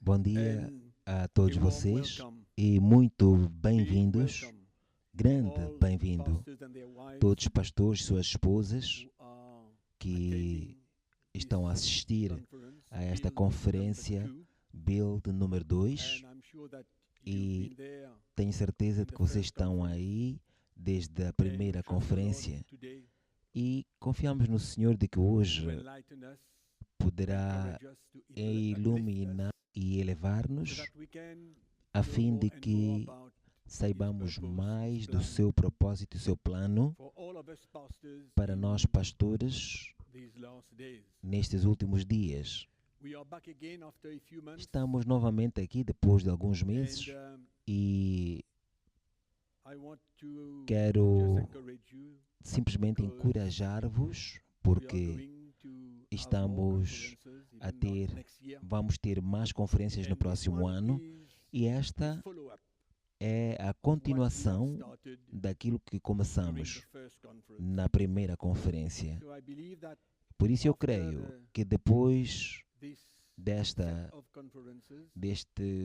Bom dia a todos vocês e muito bem-vindos, grande bem-vindo, todos os pastores e suas esposas que estão a assistir a esta conferência Build número 2 e tenho certeza de que vocês estão aí desde a primeira conferência e confiamos no Senhor de que hoje poderá iluminar e elevar-nos a fim de que saibamos mais do seu propósito e seu plano para nós pastores nestes últimos dias. Estamos novamente aqui depois de alguns meses e quero simplesmente encorajar-vos porque vamos ter mais conferências no próximo ano e esta é a continuação daquilo que começamos na primeira conferência. Por isso eu creio que depois deste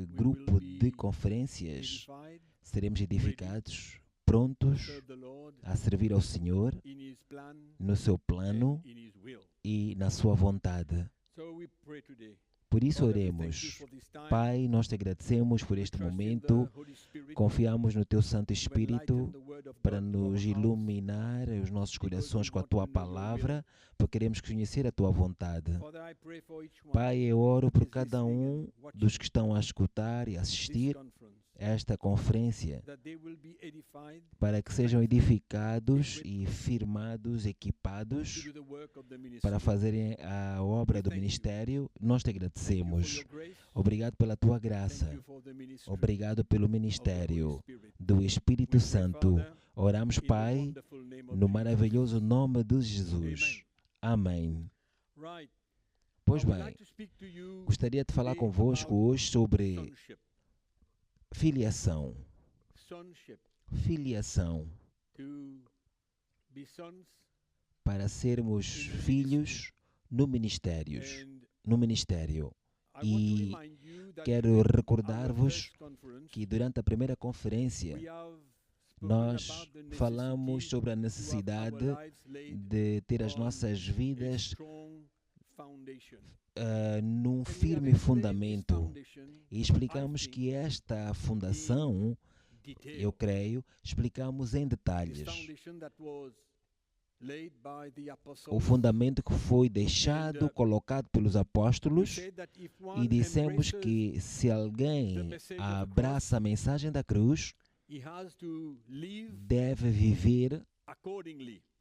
grupo de conferências seremos edificados, prontos a servir ao Senhor no seu plano e na sua vontade. Por isso oremos. Pai, nós te agradecemos por este momento, confiamos no Teu Santo Espírito para nos iluminar os nossos corações com a Tua Palavra, porque queremos conhecer a Tua vontade. Pai, eu oro por cada um dos que estão a escutar e assistir a esta conferência, para que sejam edificados e firmados, equipados para fazerem a obra do ministério. Nós te agradecemos. Obrigado pela tua graça. Obrigado pelo ministério do Espírito Santo. Oramos, Pai, no maravilhoso nome de Jesus. Amém. Pois bem, gostaria de falar convosco hoje sobre filiação. Filiação. Para sermos filhos no ministério. E quero recordar-vos que durante a primeira conferência nós falamos sobre a necessidade de ter as nossas vidas num firme fundamento. E explicamos que esta fundação, eu creio, explicamos em detalhes. O fundamento que foi deixado, colocado pelos apóstolos, e dissemos que se alguém abraça a mensagem da cruz, deve viver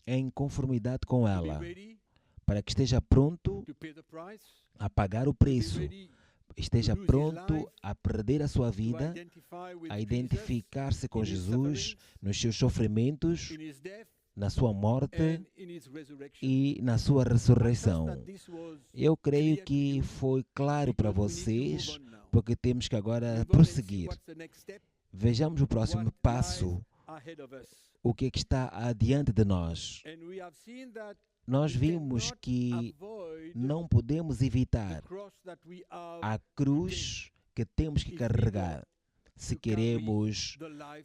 em conformidade com ela, para que esteja pronto a pagar o preço, esteja pronto a perder a sua vida, a identificar-se com Jesus nos seus sofrimentos, na sua morte e na sua ressurreição. Eu creio que foi claro para vocês, porque temos que agora prosseguir. Vejamos o próximo passo, o que está adiante de nós. Nós vimos que não podemos evitar a cruz que temos que carregar se queremos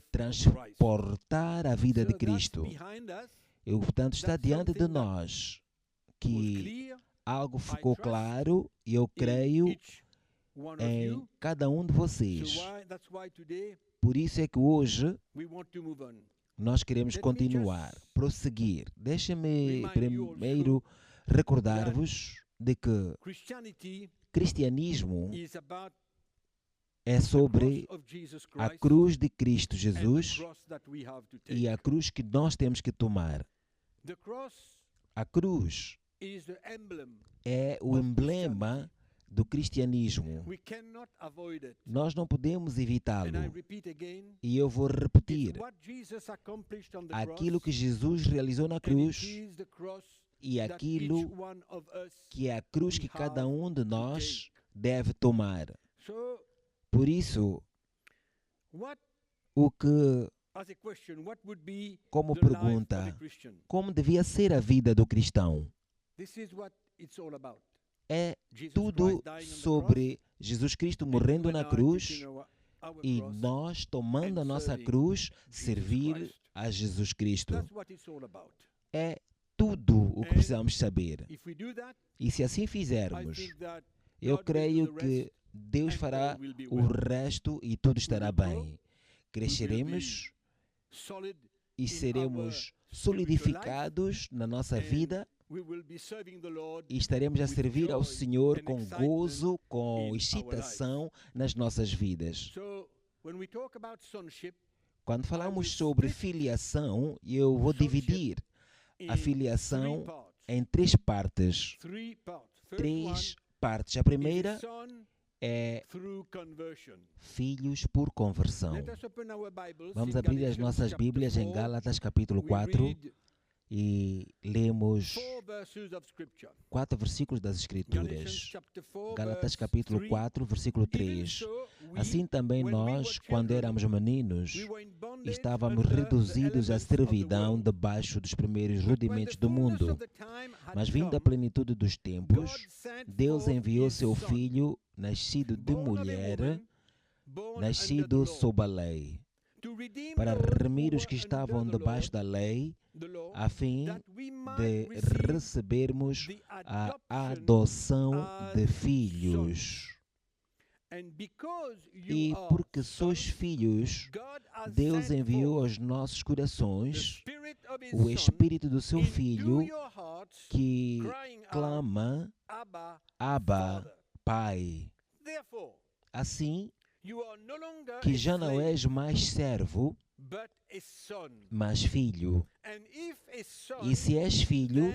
transportar a vida de Cristo. E, portanto, está diante de nós que algo ficou claro e eu creio em cada um de vocês. Por isso é que hoje nós queremos continuar, prosseguir. Deixem-me primeiro recordar-vos de que cristianismo é sobre a cruz de Cristo Jesus e a cruz que nós temos que tomar. A cruz é o emblema do cristianismo. Nós não podemos evitá-lo. E eu vou repetir. Aquilo que Jesus realizou na cruz e aquilo que é a cruz que cada um de nós deve tomar. Por isso, como pergunta, como devia ser a vida do cristão? é tudo sobre Jesus Cristo morrendo na cruz e nós, tomando a nossa cruz, servir a Jesus Cristo. É tudo o que precisamos saber. E se assim fizermos, eu creio que Deus fará o resto e tudo estará bem. Cresceremos e seremos solidificados na nossa vida e estaremos a servir ao Senhor com gozo, com excitação nas nossas vidas. Quando falamos sobre filiação, eu vou dividir a filiação em três partes. A primeira é filhos por conversão. Vamos abrir as nossas Bíblias em Gálatas capítulo 4 e lemos 4 versículos das Escrituras. Gálatas capítulo 4, versículo 3. Assim também nós, quando éramos meninos, estávamos reduzidos à servidão debaixo dos primeiros rudimentos do mundo. Mas vindo a plenitude dos tempos, Deus enviou seu Filho, nascido de mulher, nascido sob a lei, para remir os que estavam debaixo da lei, a fim de recebermos a adoção de filhos. E porque sois filhos, Deus enviou aos nossos corações o Espírito do seu Filho, que clama, Abba, Pai. Assim, que já não és mais servo, mas filho. E se és filho,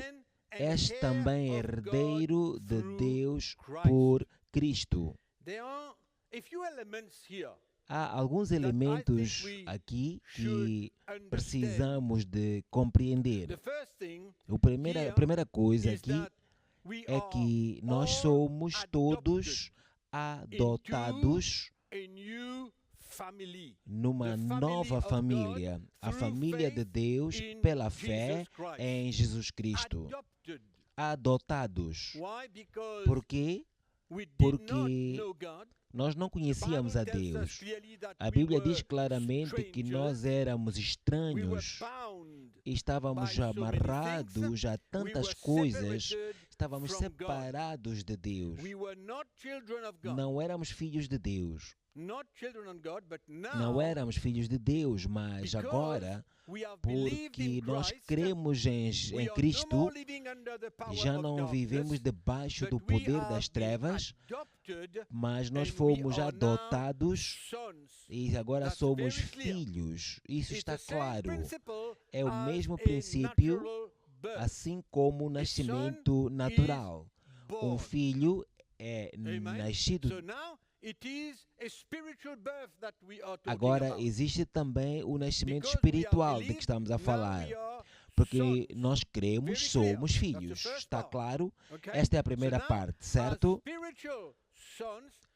és também herdeiro de Deus por Cristo. Há alguns elementos aqui que precisamos de compreender. A primeira coisa aqui é que nós somos todos adotados numa nova família, a família de Deus pela fé em Jesus Cristo. Adotados. Por quê? Porque nós não conhecíamos a Deus. A Bíblia diz claramente que nós éramos estranhos, estávamos amarrados a tantas coisas, estávamos separados de Deus. Não éramos filhos de Deus. Não éramos filhos de Deus, mas agora, porque nós cremos em Cristo, já não vivemos debaixo do poder das trevas, mas nós fomos adotados e agora somos filhos. Isso está claro. É o mesmo princípio, assim como o nascimento natural. Um filho é nascido. Agora, existe também o nascimento espiritual de que estamos a falar. Porque nós cremos, somos filhos. Está claro? Esta é a primeira parte, certo?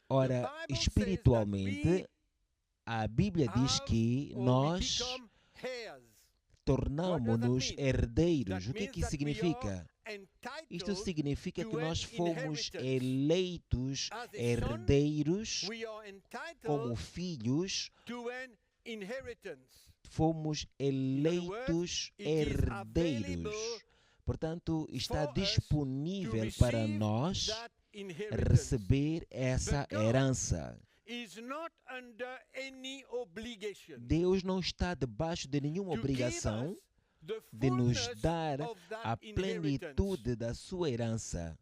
Ora, espiritualmente, a Bíblia diz que nós tornamos-nos herdeiros. O que isso significa? Isto significa que nós fomos eleitos herdeiros como filhos. Fomos eleitos herdeiros. Portanto, está disponível para nós receber essa herança. Deus não está debaixo de nenhuma obrigação de nos dar a plenitude da sua herança.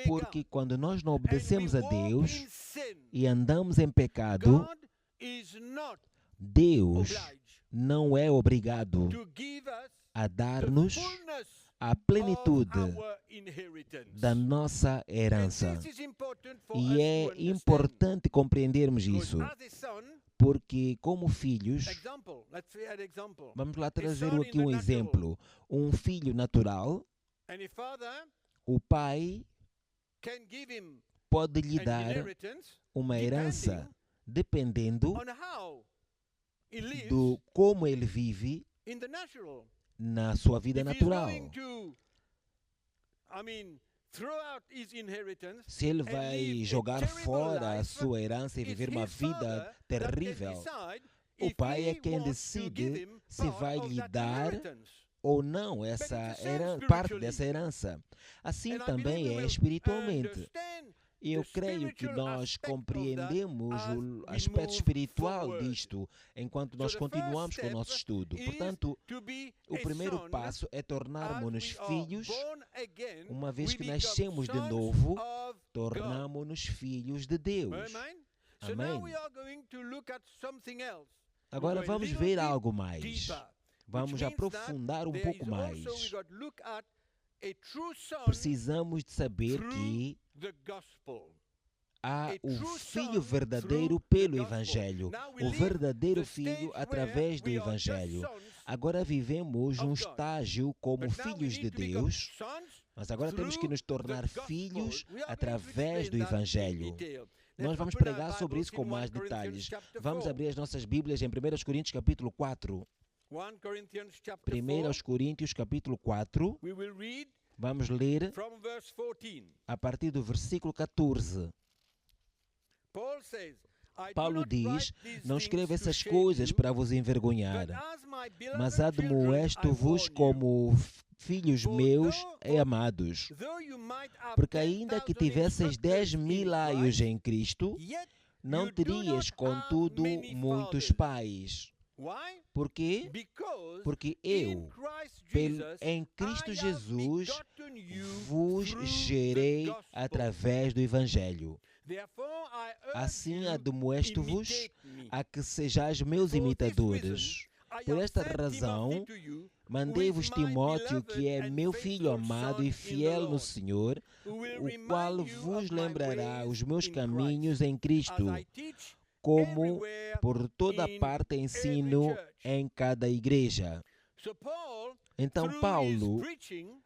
Porque quando nós não obedecemos a Deus e andamos em pecado, Deus não é obrigado a dar-nos a plenitude da nossa herança. E é importante compreendermos isso. Porque, como filhos, vamos lá trazer aqui um exemplo. Um filho natural, o pai pode lhe dar uma herança dependendo do como ele vive na sua vida natural. se ele vai jogar fora a sua herança e viver uma vida terrível, o pai é quem decide se vai lhe dar ou não parte dessa herança. Assim também é espiritualmente. E eu creio que nós compreendemos o aspecto espiritual disto enquanto nós continuamos com o nosso estudo. Portanto, o primeiro passo é tornarmos-nos filhos. Uma vez que nascemos de novo, tornamos-nos filhos de Deus. Amém? Agora vamos ver algo mais. Vamos aprofundar um pouco mais. Precisamos de saber que há o Filho verdadeiro pelo Evangelho. O verdadeiro Filho através do Evangelho. Agora vivemos um estágio como filhos de Deus, mas agora temos que nos tornar filhos através do Evangelho. Nós vamos pregar sobre isso com mais detalhes. Vamos abrir as nossas Bíblias em 1 Coríntios capítulo 4. 1 Coríntios capítulo 4. Vamos ler a partir do versículo 14. Paulo diz: não escrevo essas coisas para vos envergonhar, mas admoesto-vos como filhos meus e amados, porque ainda que tivesseis 10.000 aios em Cristo, não terias, contudo, muitos pais. Por quê? Porque eu, em Cristo Jesus, vos gerei através do Evangelho. Assim admoesto-vos a que sejais meus imitadores. Por esta razão, mandei-vos Timóteo, que é meu filho amado e fiel no Senhor, o qual vos lembrará os meus caminhos em Cristo, como por toda parte ensino em cada igreja. Então Paulo,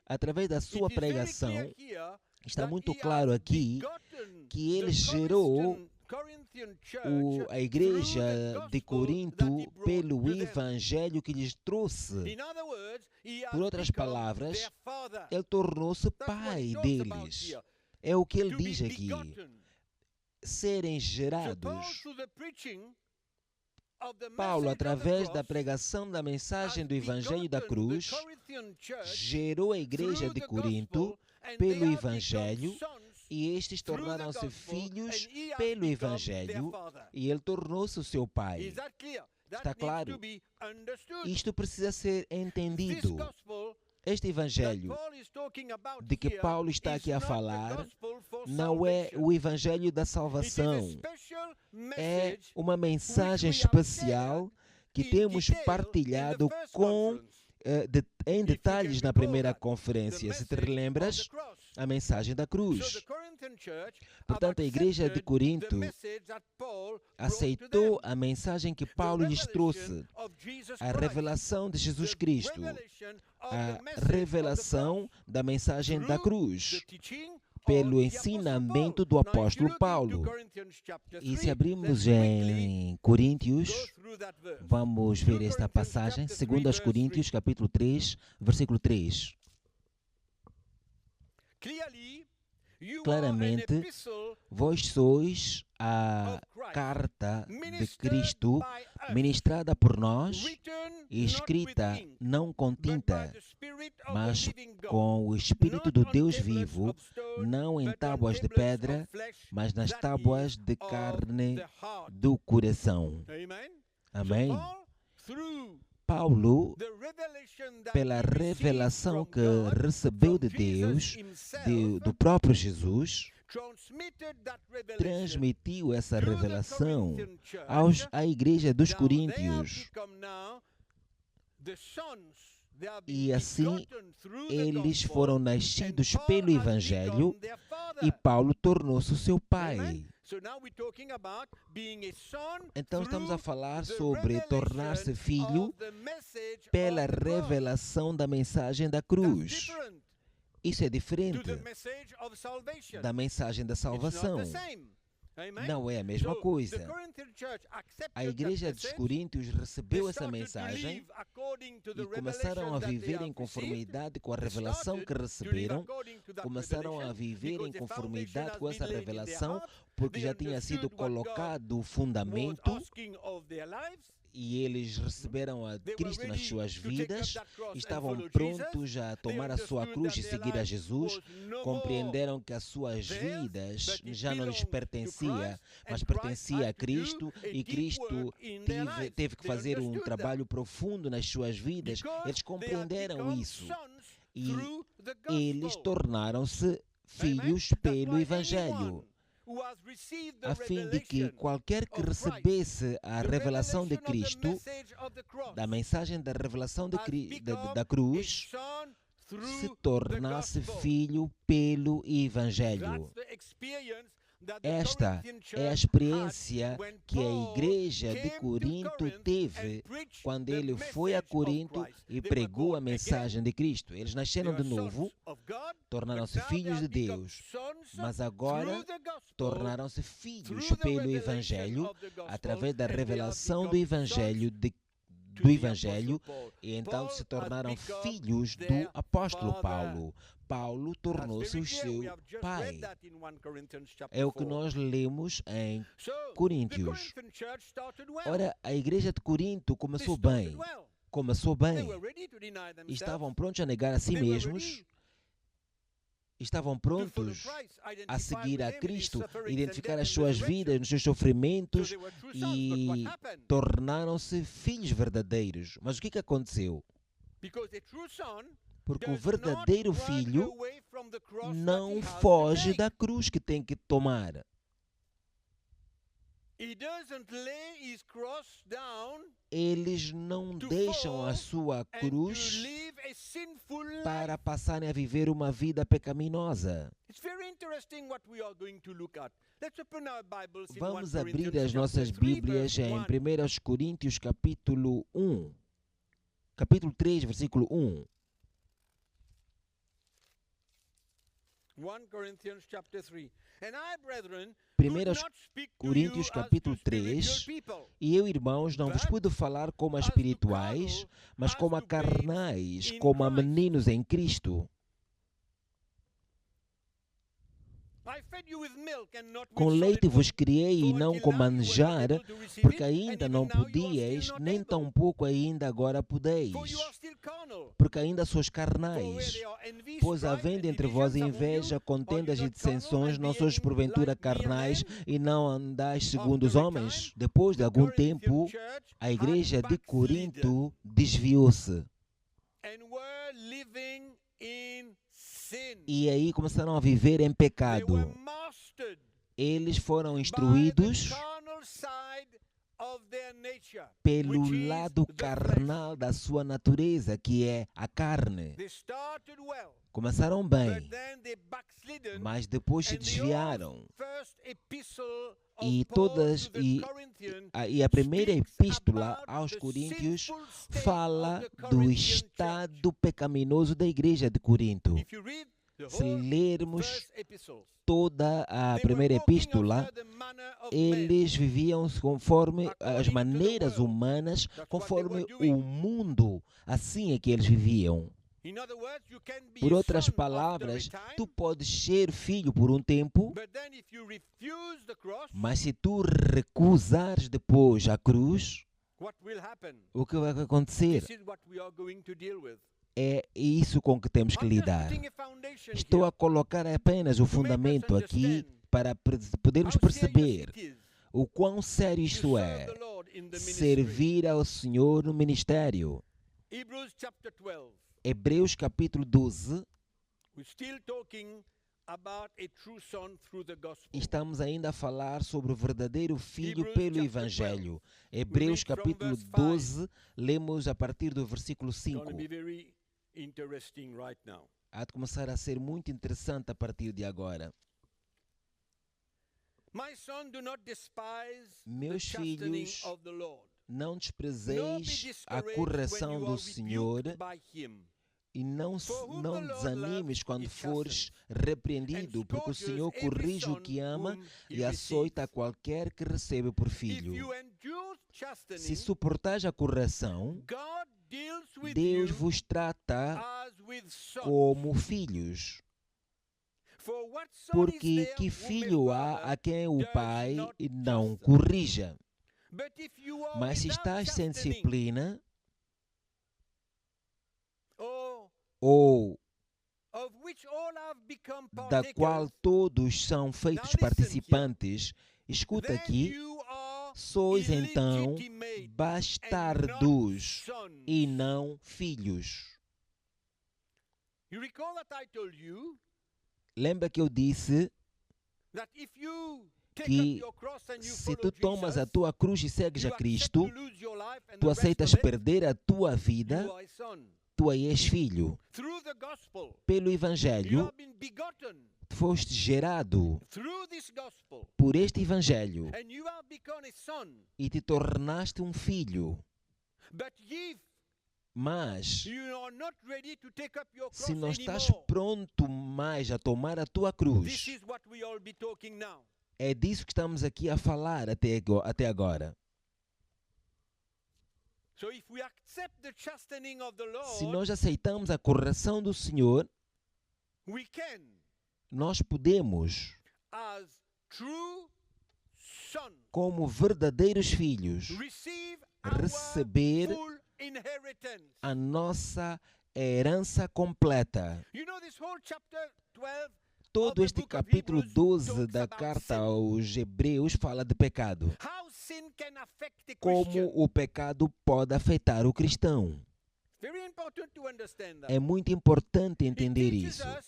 através da sua pregação, está muito claro aqui que ele gerou a igreja de Corinto pelo Evangelho que lhes trouxe. Por outras palavras, ele tornou-se pai deles. É o que ele diz aqui. Serem gerados. Paulo, através da pregação da mensagem do Evangelho da Cruz, gerou a igreja de Corinto pelo Evangelho, e estes tornaram-se filhos pelo Evangelho, e ele tornou-se o seu pai. Está claro? Isto precisa ser entendido. Este Evangelho de que Paulo está aqui a falar não é o Evangelho da salvação. É uma mensagem especial que temos partilhado em detalhes na primeira conferência. Se te lembras, a mensagem da cruz. Portanto, a igreja de Corinto aceitou a mensagem que Paulo lhes trouxe, a revelação de Jesus Cristo, a revelação da mensagem da cruz, pelo ensinamento do apóstolo Paulo. E se abrimos em Coríntios, vamos ver esta passagem, 2 Coríntios, capítulo 3, versículo 3. Claramente, vós sois a carta de Cristo, ministrada por nós, e escrita não com tinta, mas com o Espírito do Deus vivo, não em tábuas de pedra, mas nas tábuas de carne do coração. Amém? Paulo, pela revelação que recebeu de Deus, do próprio Jesus, transmitiu essa revelação à igreja dos Coríntios. E assim, eles foram nascidos pelo Evangelho e Paulo tornou-se o seu pai. Então estamos a falar sobre tornar-se filho pela revelação da mensagem da cruz. Isso é diferente da mensagem da salvação. Não é a mesma coisa. A igreja dos Coríntios recebeu essa mensagem e começaram a viver em conformidade com a revelação que receberam, começaram a viver em conformidade com essa revelação, porque já tinha sido colocado o fundamento e eles receberam a Cristo nas suas vidas, estavam prontos a tomar a sua cruz e seguir a Jesus, compreenderam que as suas vidas já não lhes pertencia, mas pertencia a Cristo, e Cristo teve que fazer um trabalho profundo nas suas vidas. Eles compreenderam isso e eles tornaram-se filhos pelo Evangelho, a fim de que qualquer que recebesse a revelação de Cristo, da mensagem da revelação da cruz, se tornasse filho pelo Evangelho. Esta é a experiência que a igreja de Corinto teve quando ele foi a Corinto e pregou a mensagem de Cristo. Eles nasceram de novo, tornaram-se filhos de Deus, mas agora tornaram-se filhos pelo Evangelho, através da revelação do Evangelho, e então se tornaram filhos do apóstolo Paulo. Paulo tornou-se o seu pai. É o que nós lemos em Coríntios. Ora, a igreja de Corinto começou bem. Estavam prontos a negar a si mesmos. Estavam prontos a seguir a Cristo, identificar as suas vidas nos seus sofrimentos e tornaram-se filhos verdadeiros. Mas o que aconteceu? Porque o verdadeiro filho não foge da cruz que tem que tomar. Eles não deixam a sua cruz para passarem a viver uma vida pecaminosa. Vamos abrir as nossas Bíblias em 1 Coríntios capítulo 1. Capítulo 3, versículo 1. 1 Corinthians chapter 3. And I, brethren, 1 Coríntios capítulo 3, e eu, irmãos, não vos pude falar como a espirituais, mas como a carnais, como a meninos em Cristo. Com leite vos criei e não com manjar, porque ainda não podíeis, nem tampouco ainda agora podeis, porque ainda sois carnais. Pois havendo entre vós inveja, contendas e dissensões, não sois porventura carnais e não andais segundo os homens? Depois de algum tempo, a igreja de Corinto desviou-se. E aí começaram a viver em pecado. Eles foram instruídos pelo lado carnal da sua natureza, que é a carne. Começaram bem, mas depois se desviaram. E a primeira epístola aos Coríntios fala do estado pecaminoso da igreja de Corinto. Se lermos toda a primeira epístola, eles viviam conforme as maneiras humanas, conforme o mundo. Assim é que eles viviam. Por outras palavras, tu podes ser filho por um tempo, mas se tu recusares depois a cruz, o que vai acontecer? É isso com que temos que lidar. Estou a colocar apenas o fundamento aqui para podermos perceber o quão sério isto é, servir ao Senhor no ministério. Hebreus capítulo 12. Estamos ainda a falar sobre o verdadeiro filho pelo Evangelho. Hebreus capítulo 12, lemos a partir do versículo 5. Há de começar a ser muito interessante a partir de agora. Meus filhos, não desprezeis a correção do Senhor E não whom the Lord desanimes loves, quando he fores chastens, repreendido, porque o and Senhor scourges every corrige o son que ama whom e he açoita receives. qualquer que recebe por If filho. you endure Se chastening, suportais a correção, God deals with Deus you vos trata as with sons. como filhos. For what son is Porque there que whom a filho há father a quem o does pai not não chasten? corrija? But if you are Mas se without estás sem chastening, disciplina, or ou of which all have become da qual partakers, todos são feitos listen participantes, escuta then aqui, you are sois então illegitimate and not bastardos sons. e não filhos. You recall that I told you Lembra que eu disse that if you take que up your cross and you se follow tu tomas a Jesus, tua cruz e segues you a accept Cristo, to lose your life and tu the rest aceitas of it, perder a tua you vida, are a son. tu és filho. Through the gospel, Pelo you Evangelho, have been begotten foste gerado through this gospel, por este Evangelho and you have become a son. e te tornaste um filho. But if Mas, you are not ready to take up your se cross não estás anymore, pronto mais a tomar a tua this cruz, is what we all be talking now. é disso que estamos aqui a falar até agora. So if we accept the chastening of the Se Lord, nós aceitamos a correção do Senhor, we can, nós podemos, as true sons, como verdadeiros filhos, receive our receber full inheritance. a nossa herança completa. You know, this whole chapter 12 Todo este capítulo 12 da carta aos Hebreus fala de pecado. how sin can affect the Como Christian. o pecado pode afetar o cristão. Very important to understand that. É muito importante It entender teaches isso. us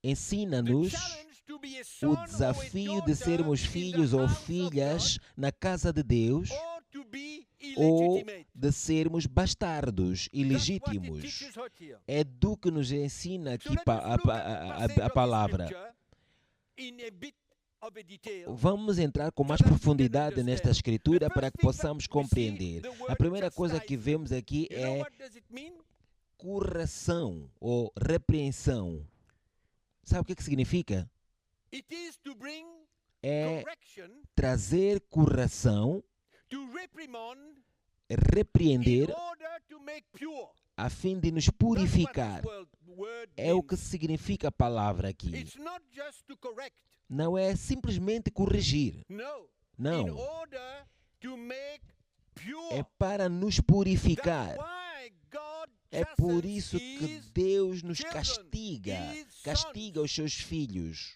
Ensina-nos the challenge to be a son o or a desafio de daughter sermos in the filhos ou house of filhas God, na casa de Deus or to be ou illegitimate. de sermos bastardos, That's what it ilegítimos. teaches out here. É do que nos ensina So aqui let us look at the passage a of the palavra. scripture in a bit of a detail. Vamos entrar com mais that we can profundidade nesta understand. escritura The para first que thing possamos that we see, compreender. the A word primeira coisa que chastisement. vemos aqui You know é what does it mean? correção ou repreensão. Sabe o que significa? It is to bring É correction, trazer correção, to reprimand, in repreender order to make pure. a fim de nos That's what purificar. this word É o means. que significa a palavra aqui. It's not just to correct. Não é simplesmente corrigir. No. In Não. order to make pure. É para nos That's purificar. why God É por chastens isso que his Deus nos children, castiga. his Castiga os seus filhos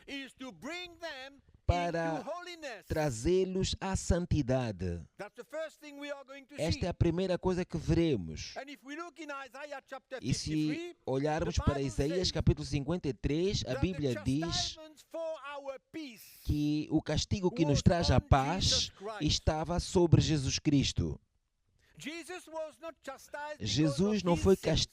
is to bring them para into holiness. trazê-los à santidade. That's the first thing we are going to see. Esta é a primeira coisa que veremos. And if we look in Isaiah chapter E se 53, olharmos the para Bible Isaías says capítulo 53, a that Bíblia the diz chastisements for our peace que o castigo que nos was traz a on paz Jesus Christ. estava sobre Jesus Cristo. Jesus was not chastised because Jesus of não his foi sins.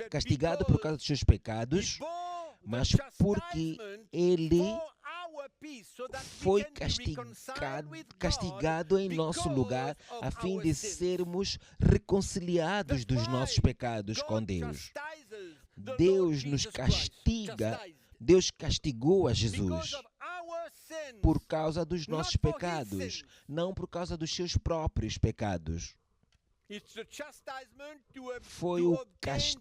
castigado por causa dos seus pecados, He bore the mas porque chastisement ele for our peace, so that we foi can be reconciled with God castigado em nosso because lugar, of a fim our de sins. sermos reconciliados That's dos why nossos pecados com God Deus. chastises the Deus Lord nos Jesus Christ. castiga, Chastised. Deus castigou a Because Jesus of our sins. por causa dos Not nossos for his pecados, sins. não por causa dos seus próprios pecados. It's the chastisement Foi to o obtain peace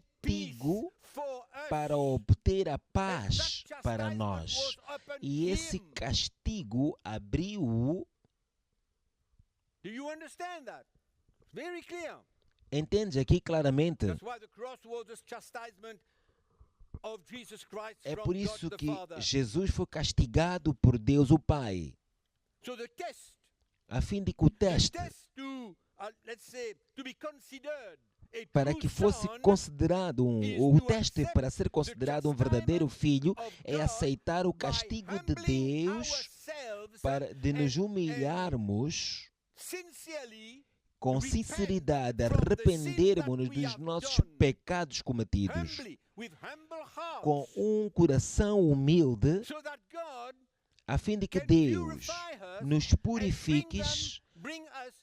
castigo for us. para obter a And paz that para chastisement nós. was upon E esse him. castigo abriu. Do you understand that? Very clear. Entende aqui claramente? That's why the cross was the chastisement of Jesus Christ É from por God isso the que Father. Jesus foi castigado por Deus o Pai, So the test, a fim de que o the teste, test to, let's say, to be considered a para true que fosse son considerado o teste para ser considerado um verdadeiro filho, of é God aceitar o by castigo de humbling Deus, ourselves de nos and humilharmos sincerely com sinceridade, arrependermos-nos dos nossos pecados cometidos, humbly, with humble hearts, com um coração humilde, so that God a fim de que can Deus purify us nos and purifique bring us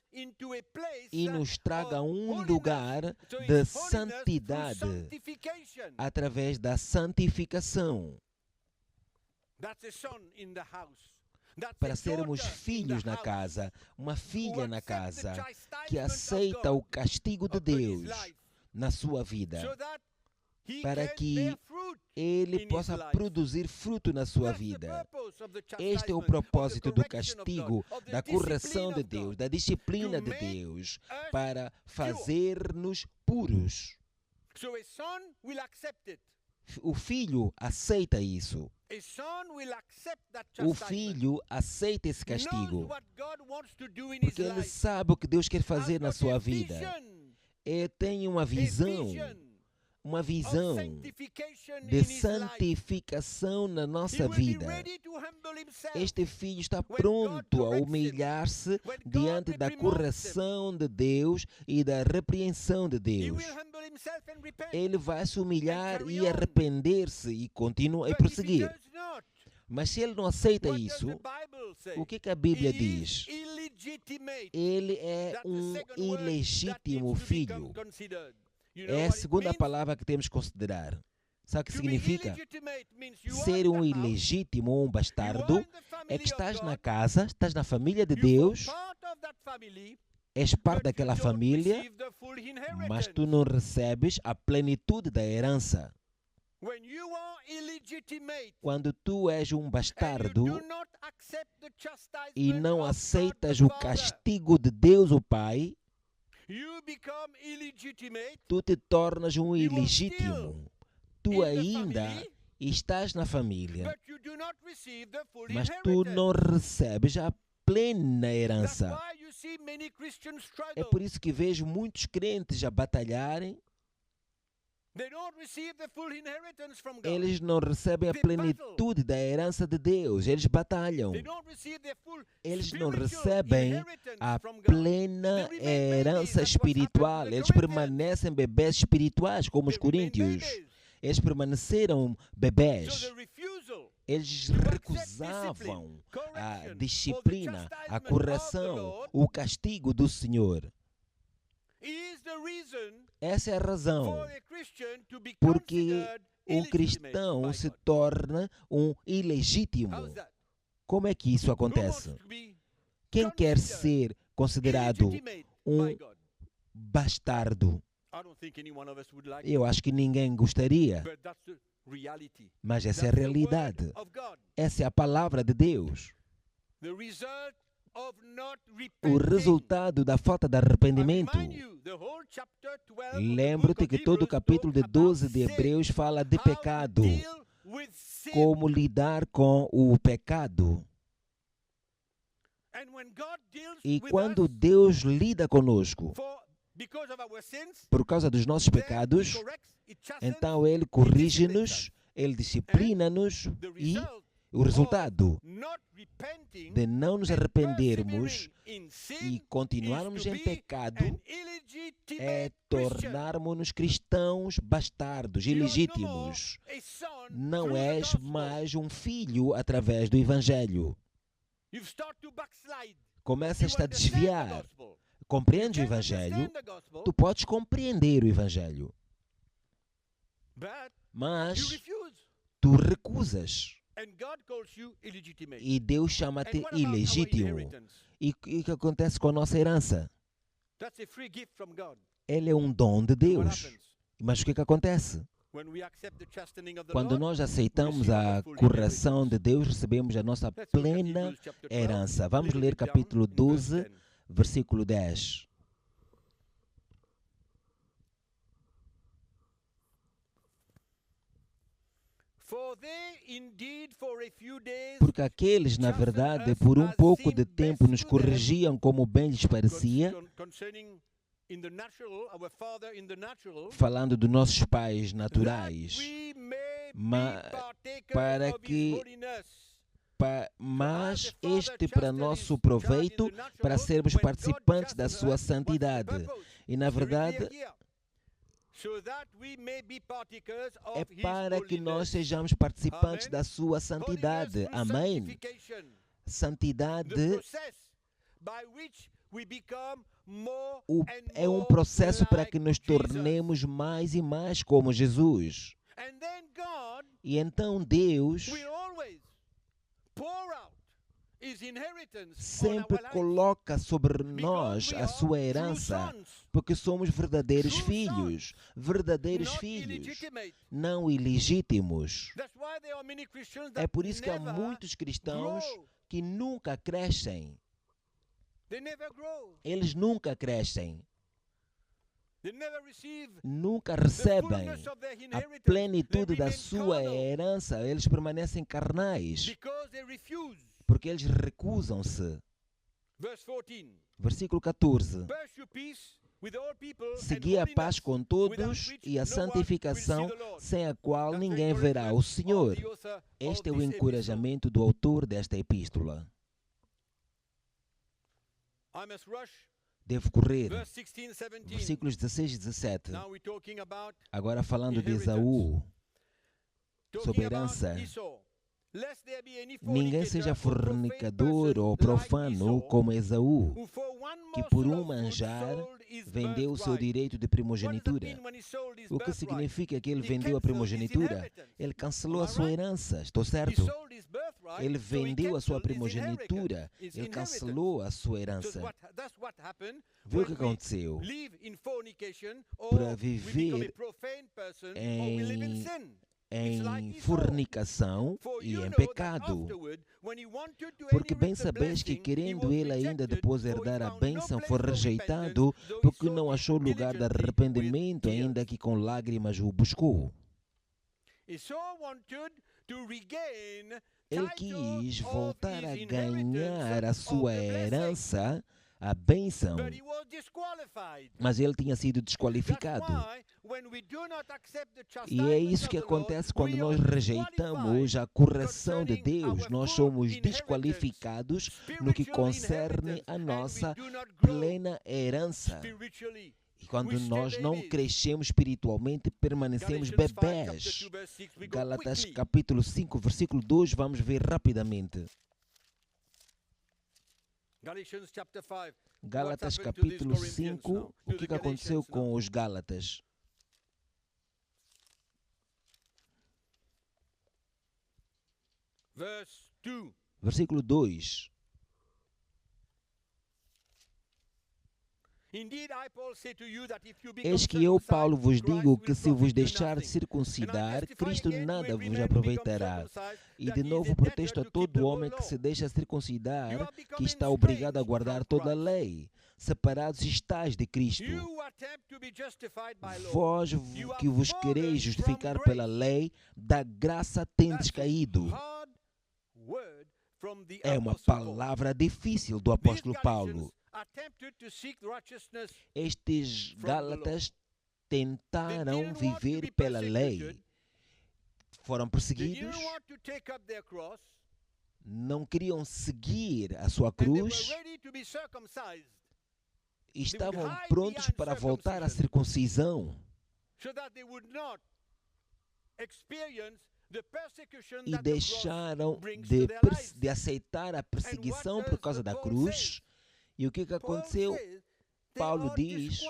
e nos traga a um lugar de santidade através da santificação, para sermos filhos na casa, uma filha na casa, que aceita o castigo de Deus na sua vida, para que ele possa produzir fruto na sua vida. Este é o propósito do castigo, da correção de Deus, da disciplina de Deus, para fazer-nos puros. O filho aceita isso. O filho aceita esse castigo, porque ele sabe o que Deus quer fazer na sua vida. Ele tem uma visão de santificação na nossa vida. Este filho está pronto a humilhar-se diante da correção de Deus e da repreensão de Deus. Ele vai se humilhar e arrepender-se e continuar e prosseguir. Mas se ele não aceita isso, o que a Bíblia diz? Ele é um ilegítimo filho. É a segunda palavra que temos que considerar. Sabe o que significa? Ser um ilegítimo ou um bastardo é que estás na casa, estás na família de Deus, és parte daquela família, mas tu não recebes a plenitude da herança. Quando tu és um bastardo e não aceitas o castigo de Deus, o Pai, tu te tornas um ilegítimo. Tu ainda estás na família, mas tu não recebes a plena herança. É por isso que vejo muitos crentes a batalharem. Eles não recebem a plenitude da herança de Deus. Eles batalham. Eles não recebem a plena herança espiritual. Eles permanecem bebês espirituais, como os coríntios. Eles permaneceram bebês. Eles recusavam a disciplina, a correção, o castigo do Senhor. Essa é a razão porque um cristão se torna um ilegítimo. Como é que isso acontece? Quem quer ser considerado um bastardo? Eu acho que ninguém gostaria, mas essa é a realidade. Essa é a palavra de Deus. O resultado da falta de arrependimento. Lembro-te que todo o capítulo de 12 de Hebreus fala de pecado. Como lidar com o pecado. E quando Deus lida conosco por causa dos nossos pecados, então Ele corrige-nos, Ele disciplina-nos e o resultado de não nos arrependermos e continuarmos em pecado é tornarmos-nos cristãos bastardos, ilegítimos. Não és mais um filho através do Evangelho. Começas a desviar. Compreendes o Evangelho? Tu podes compreender o Evangelho. Mas tu recusas. E Deus chama-te ilegítimo. E o que acontece com a nossa herança? Ele é um dom de Deus. Mas o que acontece? Quando nós aceitamos a correção de Deus, recebemos a nossa plena herança. Vamos ler capítulo 12, versículo 10. Porque aqueles, na verdade, por um pouco de tempo nos corrigiam como bem lhes parecia, falando dos nossos pais naturais, mas este para nosso proveito, para sermos participantes da sua santidade. E, na verdade, é para que nós sejamos participantes da sua santidade. Amém? Santidade, É um processo para que nos tornemos mais e mais como Jesus. E então Deus sempre coloca sobre nós a sua herança, porque somos verdadeiros filhos, não ilegítimos. É por isso que há muitos cristãos que nunca crescem. Eles nunca crescem. Nunca recebem a plenitude da sua herança. Eles permanecem carnais, porque eles recusam-se. Versículo 14. Segui a paz com todos e a santificação, sem a qual ninguém verá o Senhor. Este é o encorajamento do autor desta epístola. Devo correr. Versículos 16 e 17. Agora falando de Esaú, sobre herança. Ninguém seja fornicador ou profano como Esaú, que por um manjar vendeu o seu direito de primogenitura. O que significa que ele vendeu a primogenitura? Ele cancelou a sua herança, estou certo? Ele vendeu a sua primogenitura, ele cancelou a sua herança. Viu o que aconteceu? Para viver em fornicação e em pecado. Porque bem sabes que, querendo ele ainda depois herdar a bênção, foi rejeitado, porque não achou lugar de arrependimento, ainda que com lágrimas o buscou. Ele quis voltar a ganhar a sua herança, a bênção, mas ele tinha sido desqualificado. E é isso que acontece quando nós rejeitamos a correção de Deus. Nós somos desqualificados no que concerne a nossa plena herança. E quando nós não crescemos espiritualmente, permanecemos bebés. Gálatas capítulo 5, versículo 2, vamos ver rapidamente. Gálatas capítulo 5, o que aconteceu com os Gálatas? Versículo 2. Eis que eu, Paulo, vos digo que se vos deixar de circuncidar, Cristo nada vos aproveitará. E de novo protesto a todo homem que se deixa circuncidar, que está obrigado a guardar toda a lei. Separados estáis de Cristo. Vós que vos quereis justificar pela lei, da graça tendes caído. É uma palavra difícil do apóstolo Paulo. Estes Gálatas tentaram viver pela lei. Foram perseguidos. Não queriam seguir a sua cruz. E estavam prontos para voltar à circuncisão. E deixaram de aceitar a perseguição por causa da cruz. E o que aconteceu? Paulo diz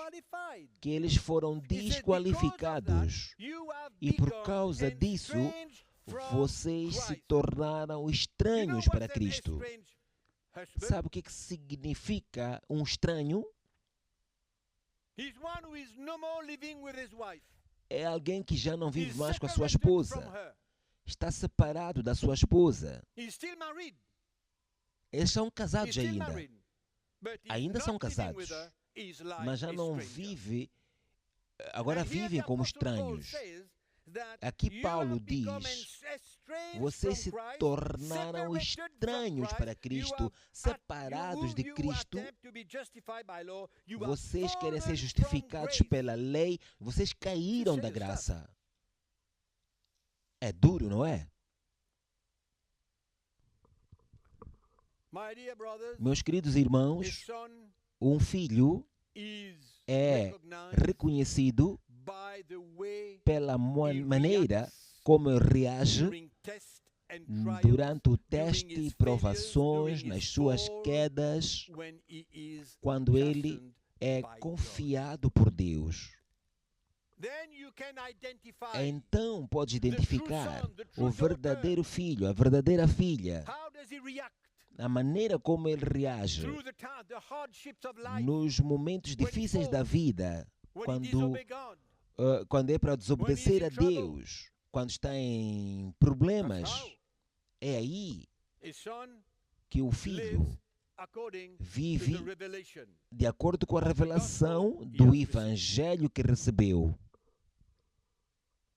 que eles foram desqualificados. E por causa disso, vocês se tornaram estranhos para Cristo. Sabe o que significa um estranho? É alguém que já não vive mais com a sua esposa. Está separado da sua esposa. Eles são casados ainda. Ainda são casados, mas já não vivem, agora vivem como estranhos. Aqui Paulo diz, vocês se tornaram estranhos para Cristo, separados de Cristo. Vocês querem ser justificados pela lei, vocês caíram da graça. É duro, não é? Meus queridos irmãos, um filho é reconhecido pela maneira como ele reage and trials, durante o during teste his e provações, failures, nas during suas his fall, quedas, when he is quando ele chastened é by God. confiado por Deus. Then you can identify Então pode the true identificar son, the true o daughter. verdadeiro filho, a verdadeira filha, How does he react a maneira como ele reage through the hardships of life, nos momentos difíceis da vida, when he quando, disobey God? quando é para desobedecer in a trouble. Deus, quando está em That's problemas. how É aí his son que o filho lives according to vive the revelation. de acordo com a of the revelação gospel he do has received. evangelho que recebeu.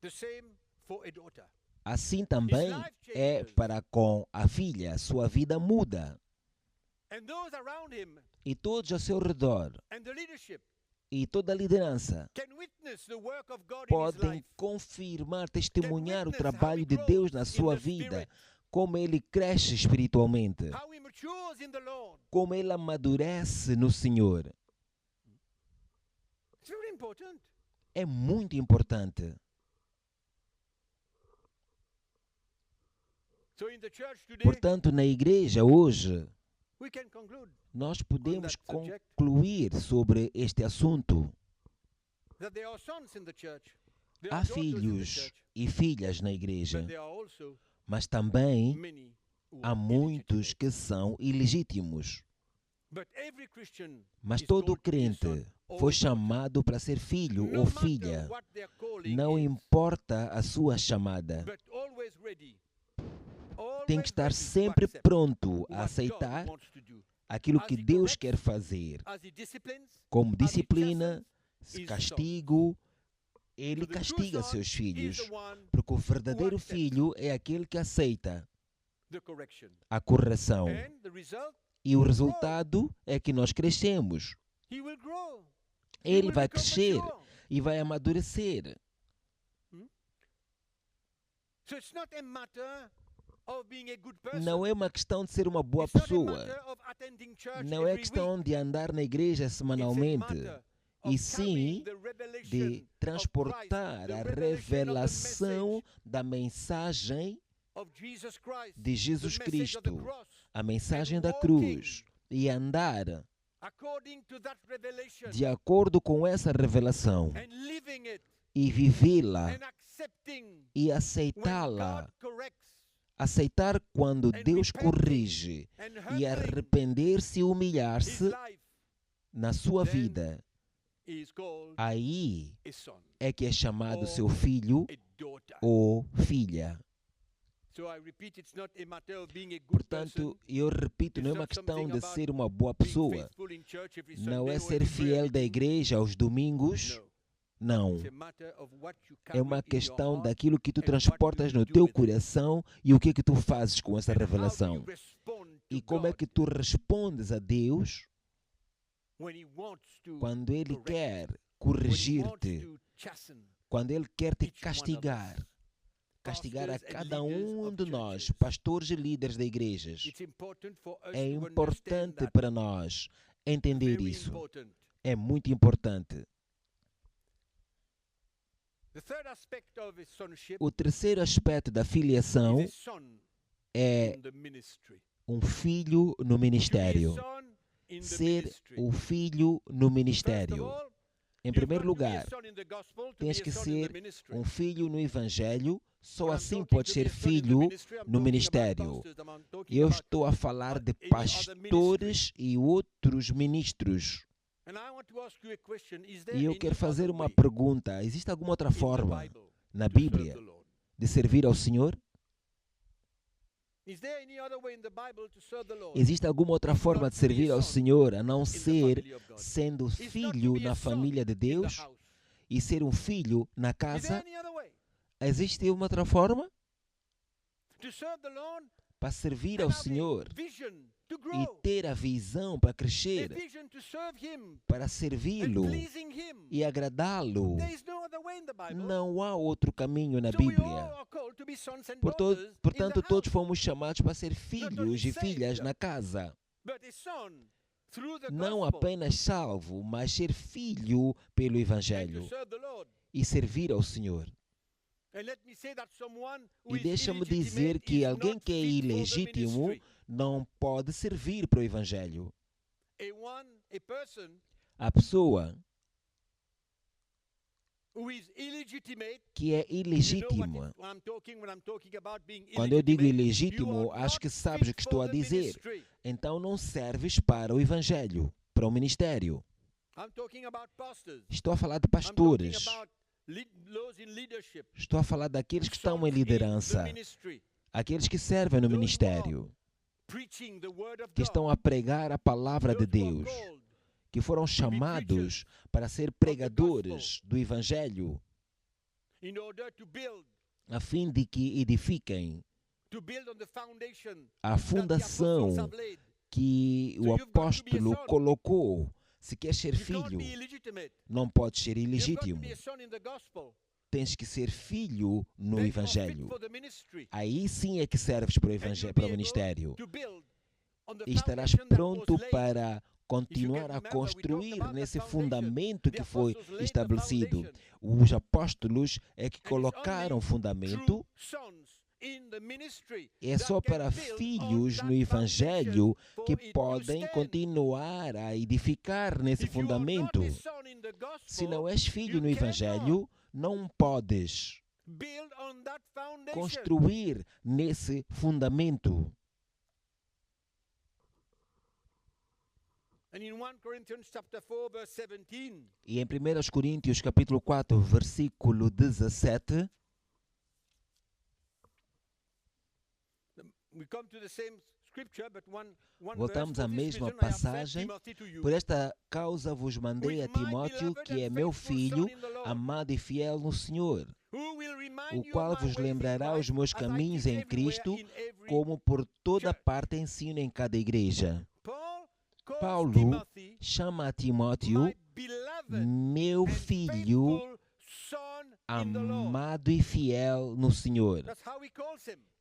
The same for a daughter. Assim também é para com a filha. Sua vida muda. And those around him E todos ao seu redor, and the leadership e toda a liderança, can witness the work of God in his podem life. confirmar, testemunhar o witness how trabalho he de grows Deus na in sua the vida, spirit. como ele cresce espiritualmente, How he matures in the Lord. como ele amadurece no Senhor. It's very important. É muito importante. So in the church today, Portanto, na igreja hoje, we can conclude nós podemos that subject. concluir sobre este assunto. that there are sons in the church. There Há are daughters in the filhos church. e filhas na igreja, But there are also mas também many who há are muitos illegitimate. que são ilegítimos. But every Christian Mas is todo told to be a crente son or foi a daughter. chamado para ser filho No ou matter filha. what their calling Não is, importa a sua chamada. but always ready. Tem Always que estar ready to sempre accept pronto a what God aceitar wants to do. aquilo As que he Deus corrects, quer fazer. As he disciplines, Como as he disciplina, chastens, castigo, ele So the true castiga son seus is filhos. the one Porque o verdadeiro accepts filho é aquele que aceita the correction. a correção. And the result, E o resultado é que nós crescemos. he will grow. He Ele will vai become crescer mature. e vai amadurecer. So it's not a matter of being a good person. Não é uma questão de ser uma boa It's not a pessoa. matter of attending church Não é every questão week. de andar na igreja It's a semanalmente. matter E of sim carrying the revelation de of transportar Christ, a the revelation of the revelação message da mensagem of Jesus Christ, de Jesus the message of the Cristo, cross, a mensagem and da walking cruz, e andar according to that revelation de acordo com essa revelação and living it e vivê-la and accepting e when aceitá-la. God corrects Aceitar quando and Deus repenting corrige and e humbling arrepender-se e his humilhar-se life, na sua then vida. he is called Aí a son é que é chamado or seu filho a daughter. ou filha. So I repeat, it's not a matter of being a good Portanto, person, eu repito, não é It's uma not questão something de about ser uma boa being pessoa. faithful in church every Não Sunday é or ser every prayer fiel da meeting. igreja aos domingos. No. Não. It's a matter of what you É carry uma in your questão heart daquilo que tu and what transportas you no do teu with it. coração e o que é que tu fazes com essa and how do revelação. you respond to E como é God que tu respondes a Deus when He wants to quando Ele correct, quer when He wants corrigir-te, to chasten quando Ele quer te each one of castigar. us. Castigar a Pastors and cada leaders um of de nós, churches. pastores e líderes de igrejas. It's important for us É to understand importante that. para nós entender Very isso. important. É muito importante. The third aspect of his sonship O terceiro aspecto da filiação is a son é in the ministry. um filho no To be a ministério. son in the Ser ministry. o filho no First of ministério. all, Em you've primeiro got to be a lugar, son in the gospel, to tens be a que son in the ser ministry. um filho no evangelho. Só When I'm assim talking pode to ser be a son in the filho ministry, I'm no talking about ministério. pastors, I'm talking Eu about- estou a falar de any other pastores e outros ministros. And I want to ask you a question. Is there E eu any quero fazer other uma way pergunta. Existe alguma outra in the forma Bible na to serve Bíblia the Lord? de servir ao Senhor? Is there any other way in the Bible to serve the Lord? Existe alguma outra It's forma not de to be a servir ao son Senhor a não in the ser family of God. sendo It's not to filho be a na son família de in the Deus house. e ser um filho na Is there casa? any other way Existe uma outra forma to serve the Lord para servir and ao have a Senhor vision to e grow, ter a visão para a crescer, vision to serve Him para and servi-lo pleasing Him? e agradá-lo? There is no other way in the Bible. Não há outro caminho na So we Bíblia. all are called to be sons and Portanto, daughters in portanto, the todos house. fomos chamados para ser only filhos e filhas saved, na casa. But a son through the Não gospel apenas salvo, mas ser filho pelo and to Evangelho serve the Lord. e servir ao Senhor. E deixa-me dizer que alguém que é ilegítimo não pode servir para o Evangelho. A pessoa que é ilegítima. Quando eu digo ilegítimo, acho que sabes o que estou a dizer. Então não serves para o Evangelho, para o ministério. Estou a falar de pastores. Estou a falar daqueles que estão em liderança, aqueles que servem no ministério, que estão a pregar a palavra de Deus, que foram chamados para ser pregadores do Evangelho, a fim de que edifiquem a fundação que o apóstolo colocou. Se quer ser filho, não pode ser ilegítimo. Tens que ser filho no Evangelho. Aí sim é que serves para o Evangelho, para o ministério. E estarás pronto para continuar a construir nesse fundamento que foi estabelecido. Os apóstolos é que colocaram fundamento. É só para filhos no Evangelho que podem continuar a edificar nesse fundamento. Se não és filho no Evangelho, não podes construir nesse fundamento. E em 1 Coríntios capítulo 4, versículo 17, voltamos à mesma passagem. Por esta causa vos mandei a Timóteo, que é meu filho, amado e fiel no Senhor, o qual vos lembrará os meus caminhos em Cristo, como por toda parte ensino em cada igreja. Paulo chama a Timóteo meu filho, amado e fiel no Senhor.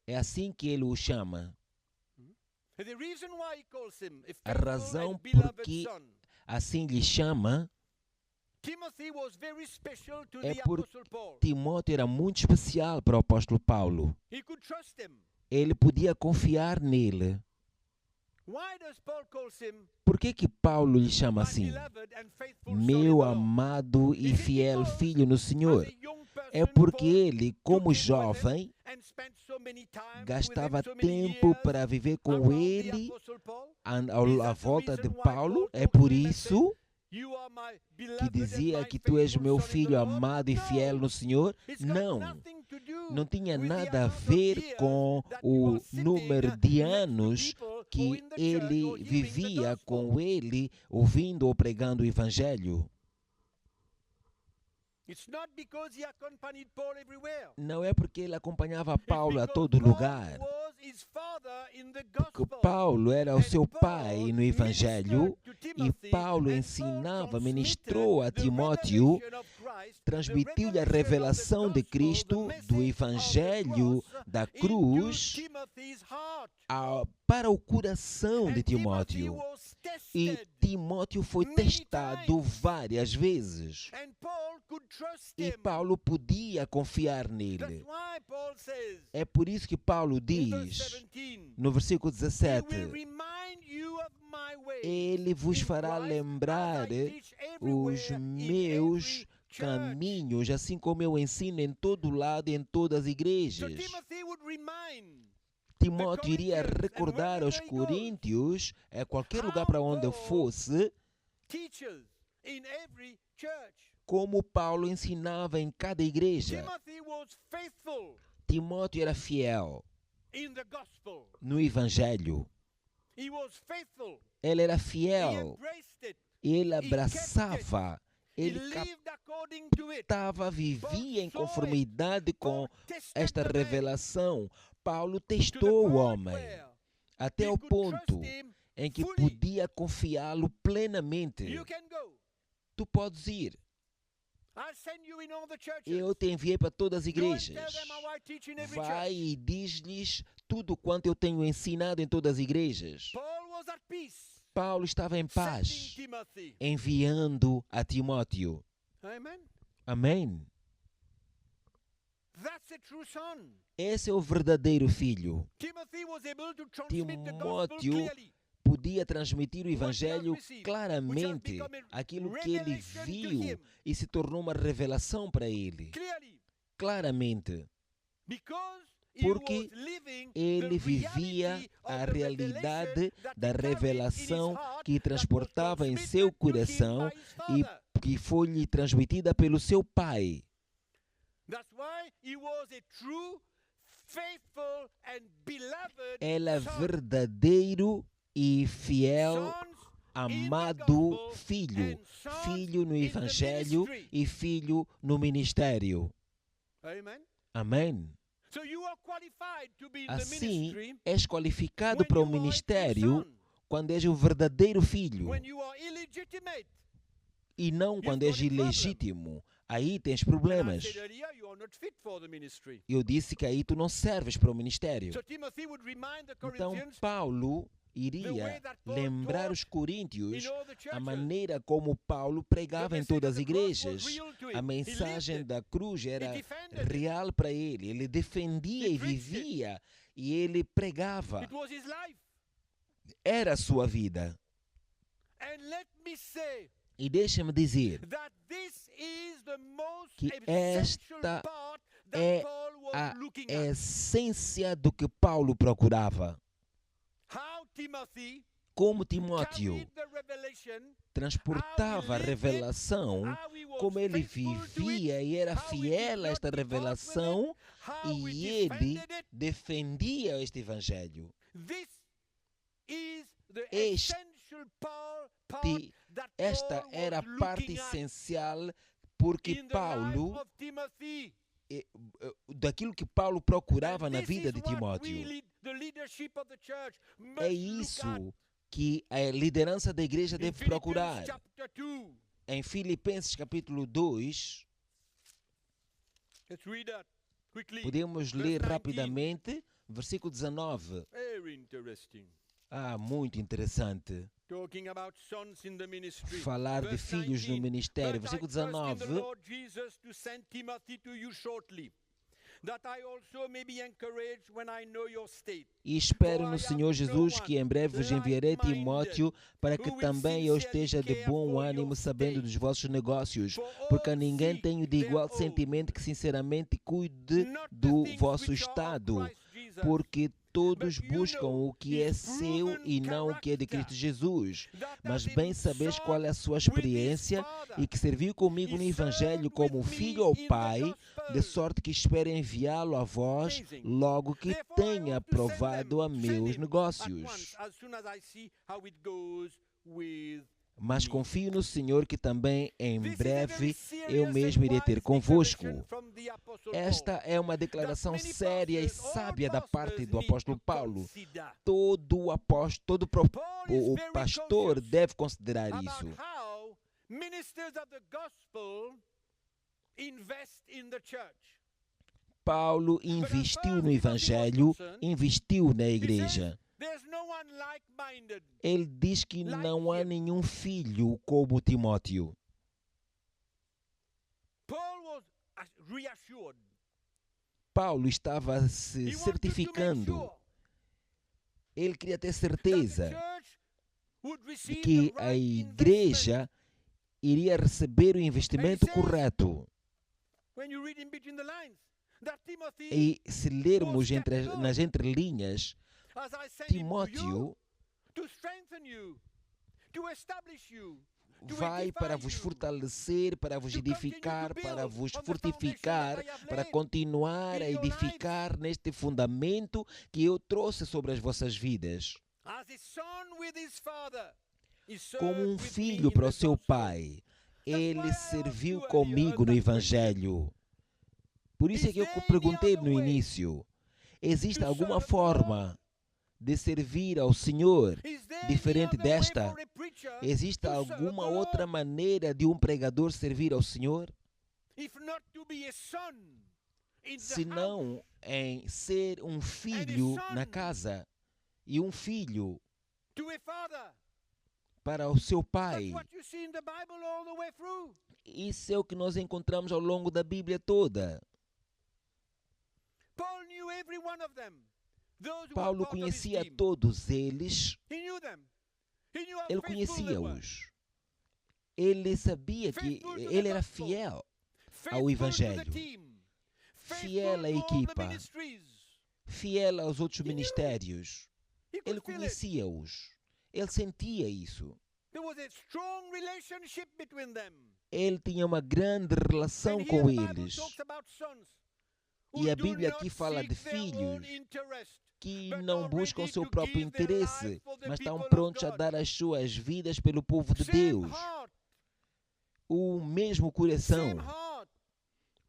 É assim que ele o chama. A razão por que assim lhe chama é porque Timóteo era muito especial para o apóstolo Paulo. Ele podia confiar nele. Por que Paulo lhe chama assim? Meu amado e fiel filho no Senhor. É porque ele, como jovem, gastava tempo para viver com ele à volta de Paulo. É por isso que dizia que tu és meu filho amado e fiel no Senhor. Não tinha nada a ver com o número de anos que ele vivia com ele, ouvindo ou pregando o Evangelho. Não é porque ele acompanhava Paulo a todo lugar. Porque Paulo era o seu pai no Evangelho e Paulo ensinava, ministrou a Timóteo, transmitiu-lhe a revelação de Cristo, do Evangelho da cruz, para o coração de Timóteo. E Timóteo foi testado várias vezes. E Paulo podia confiar nele. É por isso que Paulo diz, no versículo 17, ele vos fará lembrar os meus caminhos, assim como eu ensino em todo lado e em todas as igrejas. Timóteo iria recordar aos coríntios, a qualquer lugar para onde eu fosse, como Paulo ensinava em cada igreja. Timóteo era fiel no Evangelho. Ele era fiel. Ele abraçava. Ele captava, vivia em conformidade com esta revelação. Paulo testou o homem até o ponto em que podia confiá-lo plenamente. Tu podes ir. Eu te enviei para todas as igrejas. Vai e diz-lhes tudo quanto eu tenho ensinado em todas as igrejas. Paulo estava em paz, enviando a Timóteo. Amém. That's a true son. Esse é o verdadeiro filho. Timothy was able to transmit the gospel Timóteo clearly. podia transmitir o Evangelho claramente, aquilo que ele viu, e se tornou uma revelação para ele, Clearly. claramente, Because porque ele vivia a realidade da revelação que transportava em seu coração e que foi-lhe transmitida pelo seu pai. That's why he was a true, faithful and beloved Ele é son. verdadeiro e fiel, Sons amado filho, filho no Evangelho e filho no ministério. Amen. Amém? So you are qualified to be in the Assim, ministry és qualificado when para o you are a true ministério son. quando és o verdadeiro filho When you are illegitimate. e não quando és got a problem. ilegítimo. Aí tens And I problemas. said earlier, you are not fit for the ministry. Eu disse que aí tu não serves para o ministério. So Timothy would remind the Então Corinthians Paulo the iria way that Paul lembrar taught os coríntios in all the a churches. maneira como Paulo pregava The em message todas of as the cross was igrejas. real to him. A He mensagem lived da cruz era He defended it. real para ele. Ele defendia He e preached it. vivia e ele pregava. It was his life. Era a sua vida. And let me say E deixa-me dizer that this is the most que essential esta part é that Paul was a looking at. essência do que Paulo procurava. How Timothy Como Timóteo carried the revelation, transportava a revelação, how he was como ele faithful to it, vivia e era how he did fiel a not esta depart with revelação, it, how e he ele defended it. defendia este evangelho. This is the Este- essential part that Esta Paul era a was parte looking at essencial, porque in the life Paulo, of Timothy. daquilo que Paulo procurava And na this vida is de what Timóteo. really the leadership of the church must É look isso at. que a liderança da igreja In deve Philippians procurar. chapter 2. Em Filipenses capítulo 2, Let's read that quickly. podemos Verse ler 19. rapidamente, versículo 19. Very interesting. Muito interessante. Talking about sons in the ministry. Falar de Verse filhos no 19. ministério. But I Versículo trust in the 19. Lord Jesus to send Timothy to you shortly, that I also may be encouraged when I know your state. E espero no Senhor Jesus que em breve vos enviarei Timóteo para que também eu esteja de bom ânimo sabendo dos vossos negócios, porque a ninguém tenho de igual sentimento que sinceramente cuide do vosso estado, porque todos buscam o que é seu e não o que é de Cristo Jesus. Mas bem sabeis qual é a sua experiência e que serviu comigo no Evangelho como filho ao Pai, de sorte que espero enviá-lo a vós logo que tenha aprovado a meus negócios. Mas confio no Senhor que também em breve eu mesmo irei ter convosco. Esta é uma declaração séria e sábia da parte do apóstolo Paulo. Todo apóstolo, o pastor deve considerar isso. Paulo investiu no Evangelho, investiu na igreja. Ele diz que não há nenhum filho como Timóteo. Paulo estava se certificando. Ele queria ter certeza de que a igreja iria receber o investimento correto. E se lermos nas entrelinhas, Timóteo vai para vos fortalecer, para vos edificar, para vos fortificar, para continuar a edificar neste fundamento que eu trouxe sobre as vossas vidas. Como um filho para o seu pai, ele serviu comigo no Evangelho. Por isso é que eu perguntei no início, existe alguma forma de servir ao Senhor diferente desta? Existe alguma outra maneira de um pregador servir ao Senhor? Se não em ser um filho na casa e um filho para o seu pai. Isso é o que nós encontramos ao longo da Bíblia toda. every one of them. Those who Paulo were part of his conhecia team. todos eles, He knew them. He knew how ele faithful they were. conhecia-os. Ele sabia que Faithful to the ele era gospel. fiel, Faithful to the evangelho. team. Fiel à Faithful to all the equipa. ministries. fiel aos outros ministérios. He Ele could feel it. conhecia-os. Ele sentia isso. There was a strong relationship between them. Ele tinha uma grande relação And here com the Bible eles. talks about sons E who a do Bíblia not aqui fala seek de their own filhos interest, que but não are buscam o ready seu to próprio give their interesse, life for the mas estão people of prontos a God. dar as suas vidas pelo povo de Same Deus. heart, O mesmo coração. same heart,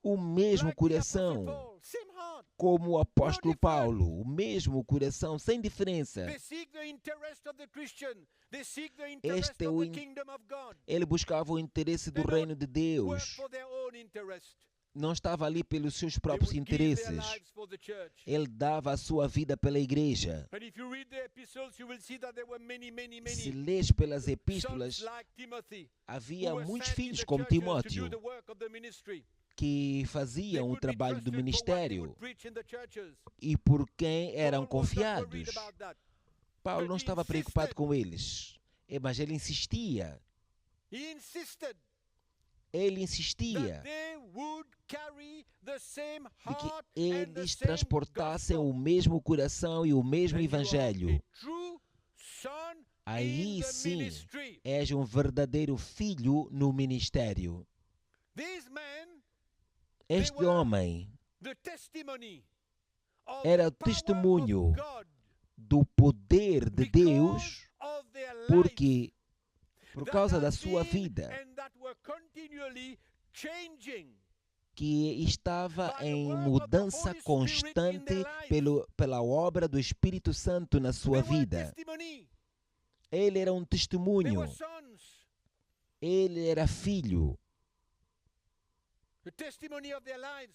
O mesmo like the Apostle coração. Paul, same heart. Como o apóstolo difference. Paulo. O mesmo coração, sem diferença. They seek the interest of the Christian. They seek the interest Este é of o the in- kingdom of God. Ele buscava o interesse do They don't reino de Work Deus. for their own interest. Não estava ali pelos seus They próprios would give their interesses. lives for the church. Ele dava a sua vida pela igreja. And if you read the epistles, you will see that there were many Se sons lês pelas epístolas, like Timothy, havia who were muitos sent in filhos the como churches to Timóteo do the work of the ministry. que They faziam o could be trabalho do trusted for what they ministério would preach in the churches. e por quem eram Paul was not worried confiados. about that. Paulo But não he estava preocupado insisted. com eles, mas ele insistia. He insisted Ele that insistia they would carry the same de que heart and the eles same transportassem gospel. o mesmo coração e o mesmo And you are evangelho. a true son Aí in the sim, ministry. és um verdadeiro filho no ministério. These men, Este were homem the testimony of era o the power testemunho of God do poder de because Deus, of their lives porque por that causa da had sua been vida, and that were continually changing que estava by the em work of the mudança Holy Spirit in constante their lives. pela obra do Espírito Santo na sua They were vida. testimony. Ele era um They testemunho, were sons. ele era filho. The testimony of their lives,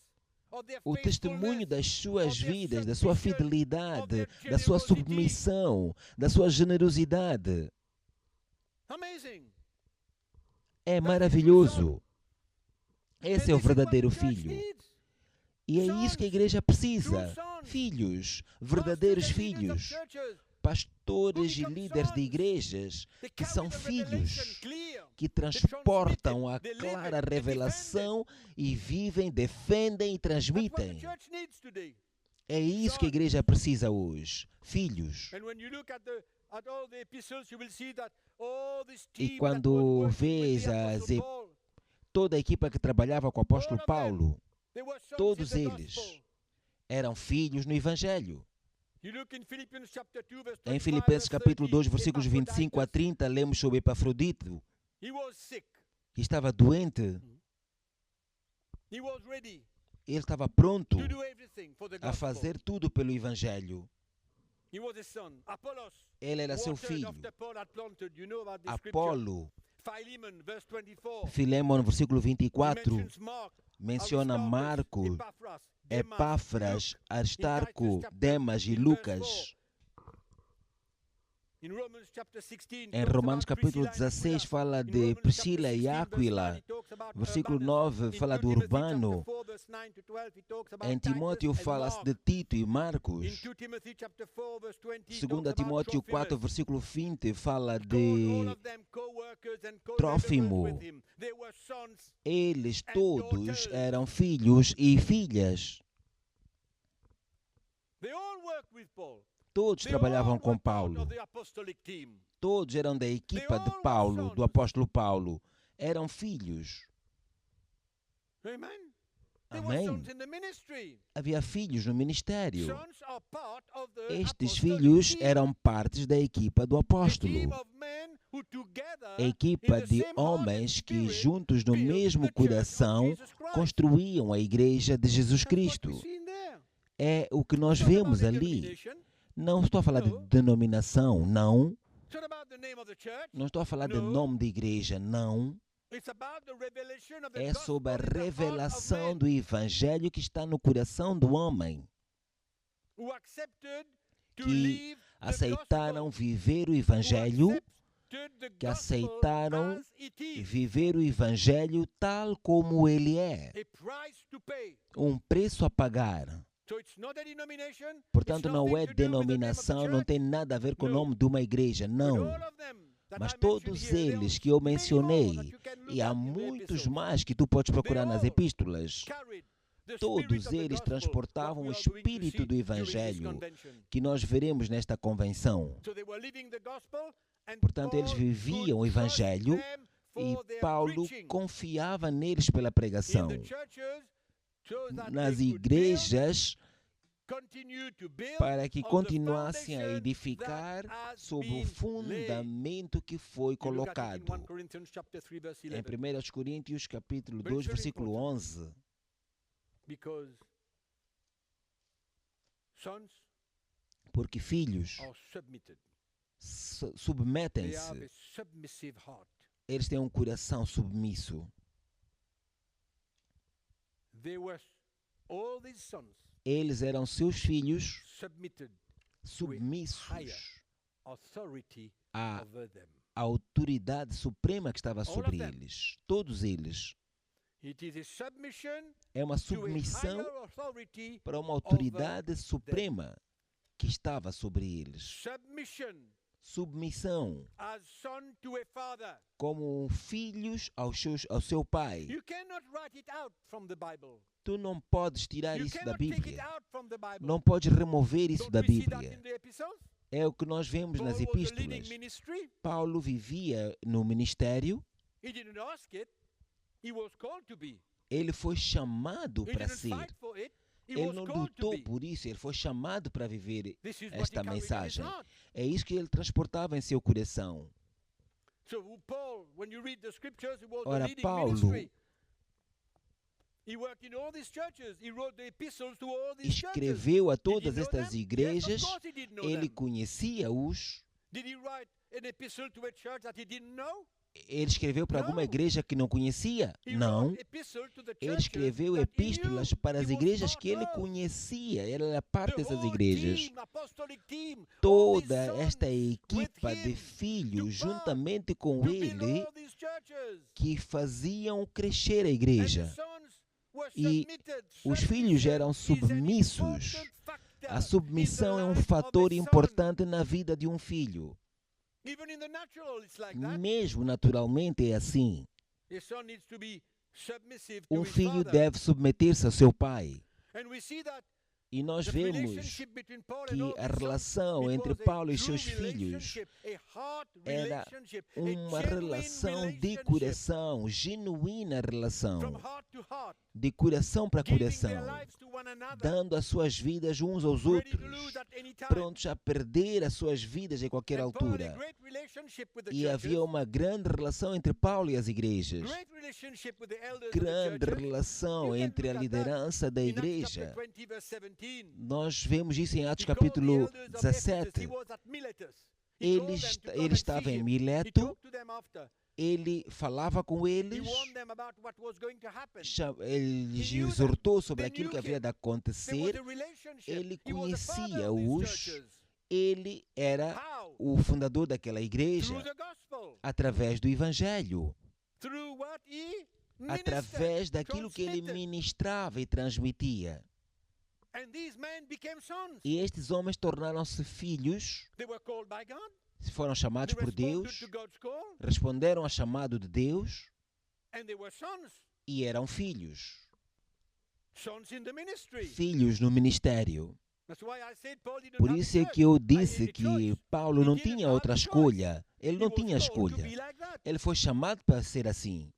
of their O testemunho faithfulness, das suas of their vidas, da sua submission, fidelidade, of their da sua generosity. submissão, da sua generosidade. Amazing. É That is maravilhoso. And Esse é o this is what verdadeiro the church filho. needs. E é isso que a igreja precisa. True sons. Filhos, Pastors verdadeiros and leaders of filhos, churches, pastores e who become líderes de sons. igrejas they que carry são the filhos, revelation clear. que transmit transportam it, a they live clara it, they defend revelação e vivem, defendem e That's what the transmitem. church needs today. É isso que a igreja precisa hoje. Filhos. And when you look at all the epistles, you will see that all this E team quando that was working with vês the as Apostle Paul, toda a equipa que trabalhava com o apóstolo All of them. Paulo, they were sons todos in the eles gospel. eram filhos no Evangelho. You look in Philippians chapter 2, verse Em 25, Filipenses verse capítulo 30, 2, versículos 25 a Epaphroditus, 30, lemos sobre Epafrodito, he was sick. que estava doente. He was ready Ele estava pronto to do everything for the a gospel. fazer tudo pelo Evangelho. He was his son. Apollos, Ele era seu watered filho. after Paul had planted. You know about the scripture. Apolo, Philemon, verse 24. Filemon, versículo He 24, mentions Mark, menciona Aristarchus, Marco, Epaphras, Demas, Epáfras, Luke. Aristarco, Demas e in verse Lucas. In Romans chapter 16, Em talks Romanos about capítulo Priscilla and 16 Aquila. fala In de Romans Priscila chapter e 16, verse Áquila. 9, he talks about Versículo Urbanus. 9 In fala 2 de Timothy Urbano. chapter 4, verse 9 to 12, he talks about Em Timóteo Titus and fala-se Mark. de Tito e In Marcos. 2 Timothy chapter 4, verse 20, he 2 talks about Timóteo 4, Trophimus. versículo 20 fala All de of them co-workers and co-laborers Trófimo. with him. They were sons. eles todos daughters. eram filhos e filhas. They all worked with Paul. Todos They all trabalhavam were com part Paulo. of the apostolic team. Todos eram da equipa They de all were Paulo, do sons. apóstolo Paulo. Eram filhos. Amen. They were Amém. sons in the ministry. Havia filhos no ministério. Sons are part of the Estes apostolic filhos team. eram partes da equipa do A apóstolo. team of men who together A equipa in the de same heart and homens que, spirit, juntos no built mesmo the church of coração, Jesus Christ. construíam a igreja de Jesus That's what Cristo. we see in there. É o que nós It's not vemos about ali. denomination. Não estou a falar de No. denominação, não. It's not about the name of the church. Não estou a falar de No. nome de igreja, não. It's about the revelation of the É gospel sobre a in the heart of revelação men do evangelho que está no coração do homem, who accepted to que live the aceitaram gospel, viver o who evangelho, accepted the que gospel aceitaram as it is, viver o evangelho tal como ele é. a price to pay Um preço a pagar Portanto, não é denominação, não tem nada a ver com o nome de uma igreja, não. Mas todos eles que eu mencionei, e há muitos mais que tu podes procurar nas epístolas, todos eles transportavam o espírito do Evangelho que nós veremos nesta convenção. Portanto, eles viviam o Evangelho e Paulo confiava neles pela pregação. Nas igrejas, para que continuassem a edificar sobre o fundamento que foi colocado. Em 1 Coríntios capítulo 2, versículo 11. Porque filhos submetem-se. Eles têm um coração submisso. Eles eram seus filhos submissos à autoridade suprema que estava sobre eles. Todos eles. É uma submissão para uma autoridade suprema que estava sobre eles. Submissão como filhos ao seu pai. Tu não podes tirar isso da Bíblia. Não podes remover isso da Bíblia. É o que nós vemos nas epístolas. Paulo vivia no ministério. Ele foi chamado para ser. Ele não lutou por isso, ele foi chamado para viver esta mensagem. É isso que ele transportava em seu coração. Ora, Paulo escreveu a todas estas igrejas, ele conhecia-os. Ele escreveu para alguma igreja que não conhecia? Não. Ele escreveu epístolas para as igrejas que ele conhecia. Ele era parte dessas igrejas. Toda esta equipa de filhos, juntamente com ele, que faziam crescer a igreja. E os filhos eram submissos. A submissão é um fator importante na vida de um filho. Mesmo naturalmente é assim. Um filho deve submeter-se ao seu pai. E nós vemos que a relação entre Paulo e seus filhos era uma relação de coração, genuína relação, de coração para coração, dando as suas vidas uns aos outros, prontos a perder as suas vidas em qualquer altura. E havia uma grande relação entre Paulo e as igrejas, grande relação entre a liderança da igreja. Nós vemos isso em Atos capítulo 17. Ele estava em Mileto, ele falava com eles, ele exortou sobre aquilo que havia de acontecer, ele conhecia-os, ele era o fundador daquela igreja através do Evangelho, através daquilo que ele ministrava e transmitia. E estes homens tornaram-se filhos, foram chamados por Deus, responderam ao chamado de Deus e eram filhos. Filhos no ministério. Por isso é que eu disse que Paulo não tinha outra escolha. Ele não tinha escolha. Ele foi chamado para ser assim.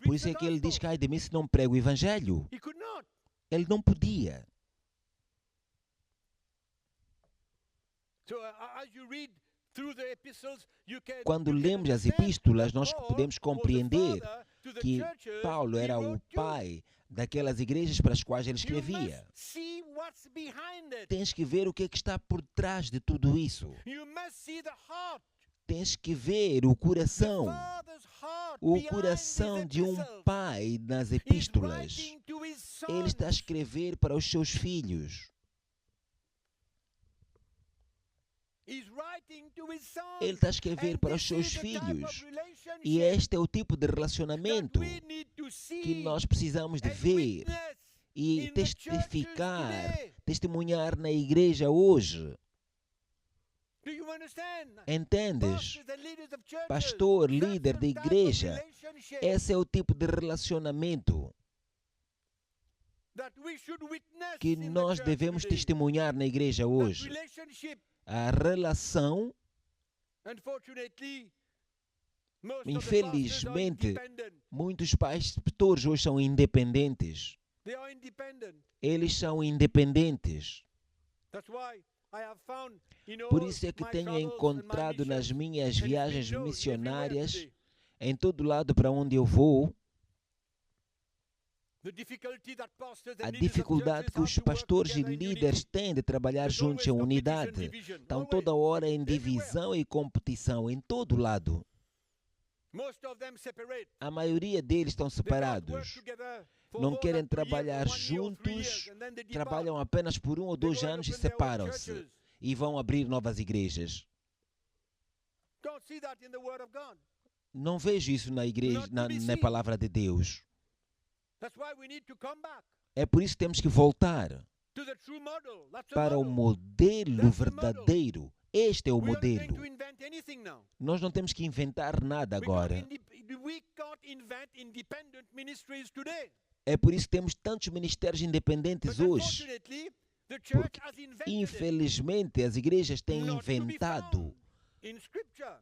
Por isso é que ele diz que ai de mim se não prego o Evangelho. Ele não podia. Quando lemos as epístolas, nós podemos compreender que Paulo era o pai daquelas igrejas para as quais ele escrevia. Tens que ver o que é que está por trás de tudo isso. Tens que ver o coração de um pai nas epístolas. Ele está a escrever para os seus filhos. Ele está a escrever para os seus filhos. E este é o tipo de relacionamento que nós precisamos de ver e in the churches testificar, today. testemunhar na igreja hoje. Do you understand? Entendes? Pastors and leaders of churches, Pastor, that's líder the de type of igreja, relationship esse é o tipo de relacionamento that we should witness que in the nós church devemos today. testemunhar na igreja That hoje. relationship, A relação, unfortunately, most of the pastors are infelizmente, independent. muitos pastores hoje são independentes. They are independent. Eles são independentes. That's why I have found, Por isso é que my tenho travels and my encontrado nas missions, minhas and it's been viagens known missionárias, everywhere today, em todo lado para onde eu vou, the difficulty that pastors and a leaders of dificuldade churches que have os to work pastores e together in líderes unity. têm de trabalhar There's juntos always em competition, unidade. division, Estão always, toda hora em everywhere. divisão e competição, em todo lado. Most of them separate. A maioria deles estão They don't work separados. together for Não more querem than 2 years, trabalhar 1 year or 3 years, juntos, and then they depart. trabalham apenas por 1 ou They 2 go and anos e open their own separam-se churches. e vão abrir novas igrejas. Don't see that in the Word of God. Não vejo isso na igreja, Not to be na seen. palavra de Deus. That's why we need to come back É por isso que temos que voltar to the true model. That's the para o model. modelo That's the model. verdadeiro. Este é o We aren't going modelo. to invent anything now. Nós não temos que inventar nada agora. We can't invent independent ministries today. É por isso que temos tantos ministérios independentes But hoje. unfortunately, the church has invented it. Infelizmente, as igrejas têm Not to be inventado found in Scripture.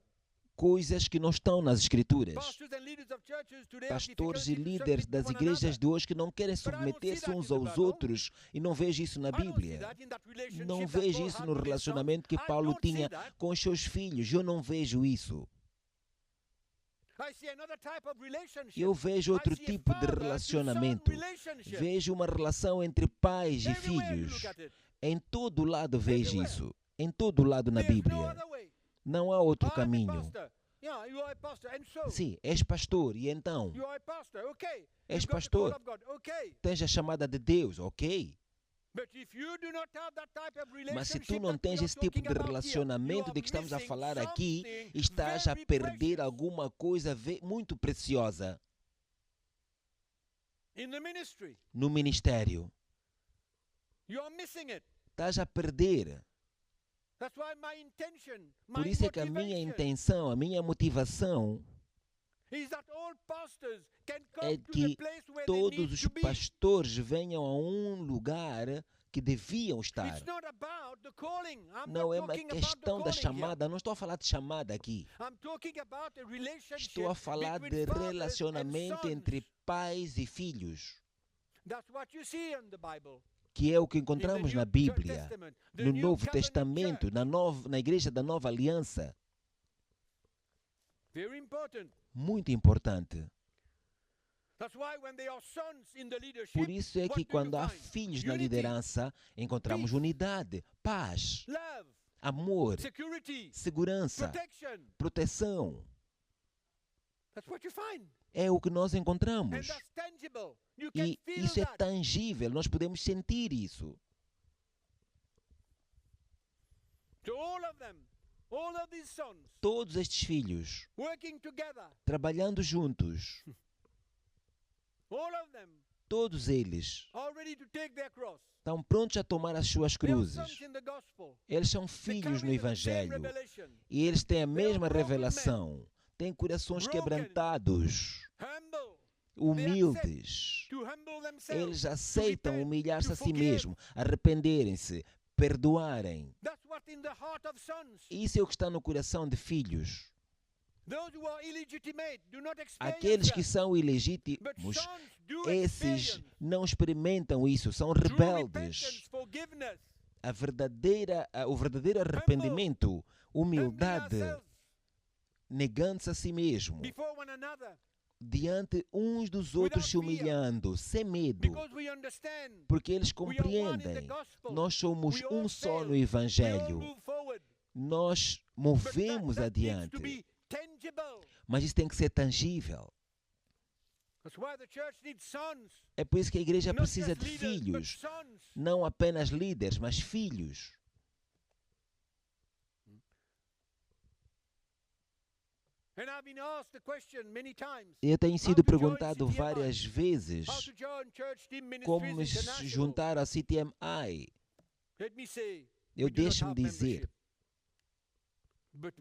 coisas que não estão nas escrituras. Pastors and leaders of churches today have Pastores e difficulty to líderes submit to das one igrejas another. de hoje que não querem I don't see submeter-se that uns in the aos Bible. outros e não vejo isso na I don't see Bíblia. that in that relationship Não that vejo Paul isso had no with his sons. relacionamento que I Paulo don't see tinha that. com os seus filhos. Eu não vejo isso. I see another type of relationship. Eu vejo outro I see a tipo de father-to-son relacionamento. relationship. Vejo uma relação entre pais e Everywhere you filhos. look at it. Em todo lado vejo Everywhere. isso. Em todo lado na There's no Bíblia. other way. Não há outro I'm a caminho. pastor. Yeah, you are a pastor. And so, Sim, és pastor e então you are a pastor. Okay. És You've got the pastor. call of God. Okay. tens a chamada de Deus, ok? But if you do not have that type of Mas se tu relationship não that we tens are esse tipo talking de about here, relacionamento you de are que estamos a missing falar aqui, something estás a very perder precious alguma coisa muito preciosa in the ministry. no ministério. You are missing it. Estás a perder. That's why my intention, my Por isso é que a minha motivation intenção, a minha motivação is that all pastors can é come to the que place where they todos need os to be. pastores venham a um lugar que deviam estar. It's not about the calling. I'm Não not é uma talking about the questão da calling here. chamada, não estou a falar de chamada aqui. I'm talking about a relationship Estou a falar between de fathers and relacionamento sons. entre pais e filhos, That's what you see in the Bible. que é o que In the encontramos New na Bíblia, Testament, the no New Novo Covenant Testamento, Church. na Igreja da Nova Aliança. Very important. Muito importante. That's why when there are sons in the leadership, Por isso é what que do you quando há find? filhos na Unity, liderança, encontramos peace, unidade, paz, love, amor, security, segurança, protection. proteção. That's what you find. É o que nós And encontramos. that's tangible. You can E feel isso é that. tangível, nós podemos sentir isso. To all of them, all of these sons Todos estes filhos working together, trabalhando juntos, all of them todos eles are ready to take their cross. estão prontos a tomar as suas They are cruzes. sons in the gospel. Eles são They filhos no carry the same Evangelho revelation. e eles têm a mesma broken revelação. Têm corações Broken. quebrantados, Humble. humildes. To humble themselves. Eles aceitam repent, humilhar-se to a si forgive. mesmo, arrependerem-se, perdoarem. That's what in the heart of sons. Isso é o que está no coração de filhos. Those who are illegitimate do not experience Aqueles que that. são But ilegítimos, sons do esses experience não experimentam isso, são true rebeldes. repentance, forgiveness, O verdadeiro arrependimento, humbling humildade, ourselves negando-se a si mesmo, before one another, diante uns dos outros, se Without fear. humilhando, sem medo, because we understand porque eles we are one in the compreendem. gospel. Nós somos We all um só fail. no We all Evangelho. move forward. Nós But movemos that needs to adiante, be tangible. mas isso tem que ser tangível. That's why the church needs sons. É por isso que a igreja Not precisa just de leaders, but filhos, sons. não apenas líderes, mas filhos. And I've been asked the question many times. Eu tenho How sido to join perguntado CTMI? várias vezes How to join Church Team Ministries como me International? juntar a CTMI. Let me say, Eu we do not deixo-me have dizer, membership. But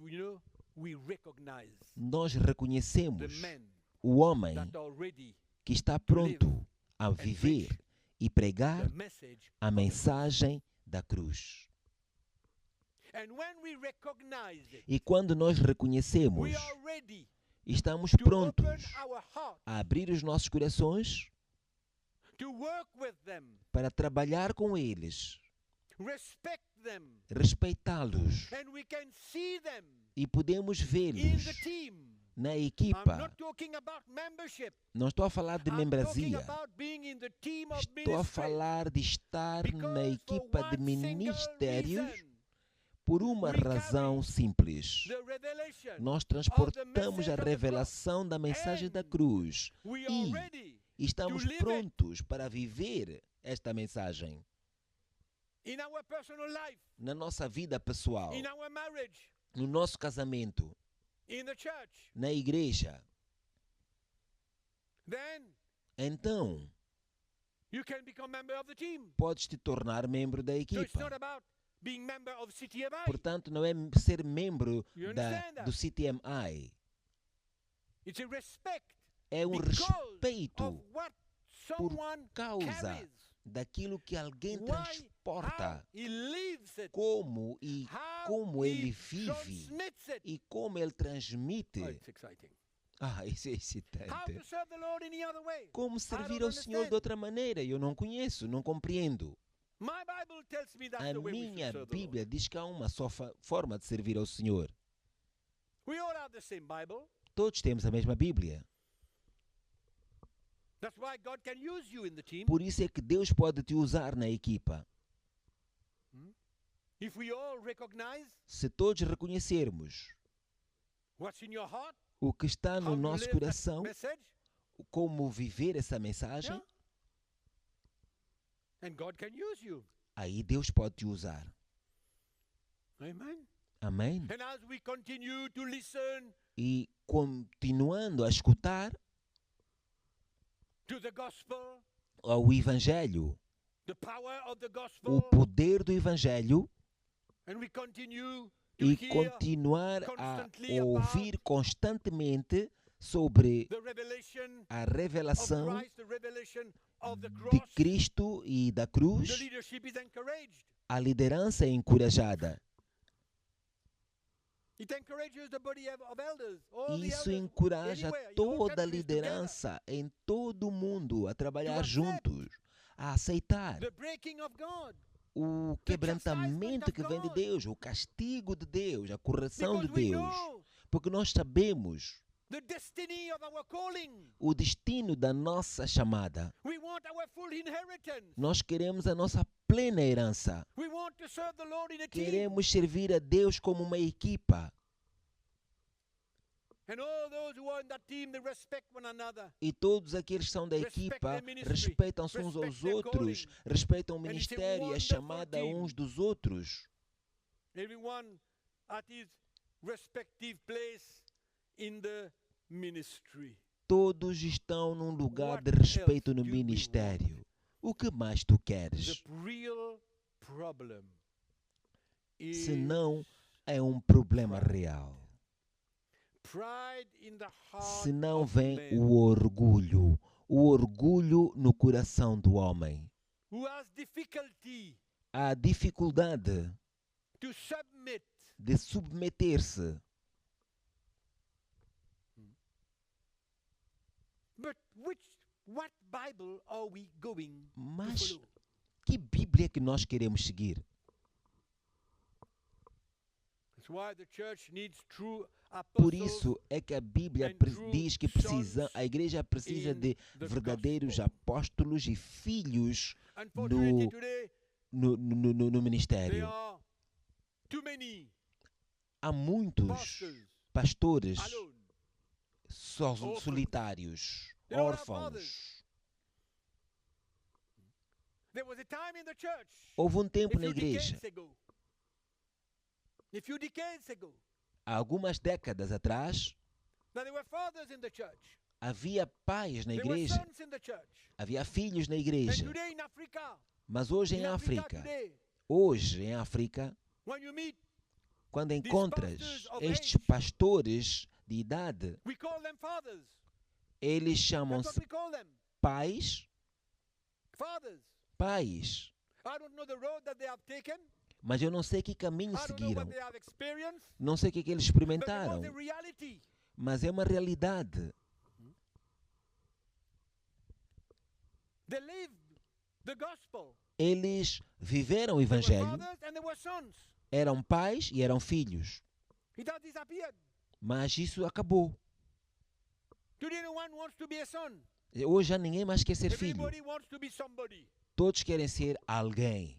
we recognize nós the reconhecemos men o homem that are ready que está pronto a viver e pregar the message a of the cross. mensagem da cruz. And when we recognize it, E quando nós reconhecemos, we are ready estamos to prontos open our heart, a abrir os nossos corações to work with them, para trabalhar com eles, respect them, respeitá-los and we can see them e podemos in vê-los the team. na I'm equipa. not talking about membership. Não estou a falar de I'm talking membresia. about being in the team of Estou a ministry. falar de estar na Because equipa for de one single ministérios reason, por uma we razão carry simples. the revelation Nós of the transportamos message a of the revelação da mensagem da And cruz we are e ready estamos to live prontos para viver esta mensagem in our personal life, na nossa vida pessoal, in our marriage, no nosso casamento, in the church. na igreja. Then Então, you can become member of the team. podes te tornar membro da So it's not equipa. about being member of CTMI. Portanto, não é ser membro You understand that? do CTMI. It's a respect É um because respeito of what someone causa carries, daquilo que alguém why, transporta, how he lives it, como e how como he ele vive transmits it. e como ele transmite. Oh, it's exciting. Isso é How excitante. to serve the Lord any other way? Como servir don't ao Senhor de understand. outra maneira? Eu não conheço, não compreendo. My Bible tells me that's A the way we should minha serve the Lord. Bíblia diz que há uma só forma de servir ao Senhor. We all have the same Bible. Todos temos a mesma Bíblia. That's why God can use you in the team. Por isso é que Deus pode te usar na equipa. If we all recognize Se todos reconhecermos what's in your heart, o que está no how to nosso live that coração, message, como viver essa mensagem, yeah, and God can use you. aí Deus pode te usar. Amen. Amém? And as we continue to listen E continuando a escutar to the gospel, ao Evangelho, the power of the o gospel, poder do Evangelho, and we continue to e hear continuar a constantly ouvir constantemente sobre the revelation a of revelação Christ, the revelation of the de cross, Cristo e da the cruz, leadership is encouraged. a liderança é encorajada. It encourages the body of elders, all the Isso elders, encoraja anywhere, in all toda a countries together. liderança em todo o mundo a trabalhar accept juntos, a aceitar The breaking of God. o quebrantamento que vem de Deus, o castigo de Deus, a correção de Because we Deus. know Porque nós sabemos the destiny of our calling. o destino da nossa chamada. We want our full inheritance. Nós queremos a nossa plena herança. We want to serve the Lord in a team. Queremos servir a Deus como uma equipa. And all those who are in that team, they respect one another. E todos aqueles que são da Respect equipa their ministry, respeitam-se uns respect aos their outros, calling. respeitam o And it's a ministério e a wonderful chamada team. uns dos outros. Everyone at his respective place in the ministry. Todos estão num lugar de What respeito else no do we ministério. O que mais tu The queres? real problem is Se não é um problema real. pride in the heart Se não of vem man, o orgulho no coração do homem. who has difficulty A dificuldade to submit de submeter-se. But what Bible are we going to Mas follow? que Bíblia que nós queremos seguir? That's why the church needs true Por apostles isso é que a Bíblia and true diz que a igreja precisa in de the verdadeiros gospel. apóstolos e filhos Unfortunately, today no there ministério. are too many Há muitos pastors pastores alone. solitários, They don't have órfãos. fathers. There was a time in the church, Houve um tempo a na few igreja, decades ago, há algumas décadas atrás, Now, there were fathers in the church. Havia pais na There were igreja, sons in the church. havia filhos na And igreja. today in Africa, Mas hoje em in Africa África, today, hoje em África, when you meet, quando encontras pastors of estes age, pastores de idade, we call them fathers. eles That's what chamam-se we call them. pais, Fathers. pais. I don't know the road that they have taken. Mas eu não sei que caminho I don't know seguiram, what they have experienced. não sei o que eles But it was experimentaram, the reality. mas é uma realidade. They lived the gospel. Eles viveram o They were evangelho, fathers and they were sons. eram pais e eram filhos, It has disappeared. mas isso acabou. Today no one wants to be a son. Hoje já ninguém mais quer ser filho, Everybody wants to be somebody. todos querem ser alguém.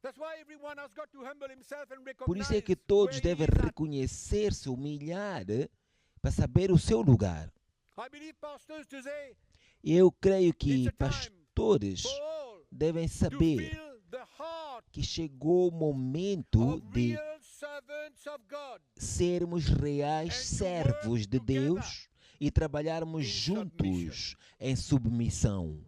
That's why everyone has got to humble himself and Por isso recognize é que todos where he devem is at. reconhecer, se humilhar, para saber o seu lugar. I believe pastors today Eu creio que It's a time pastores for all devem to saber feel the heart que chegou o momento of de real servants of God. sermos reais And to servos work de together Deus e trabalharmos in juntos em submissão.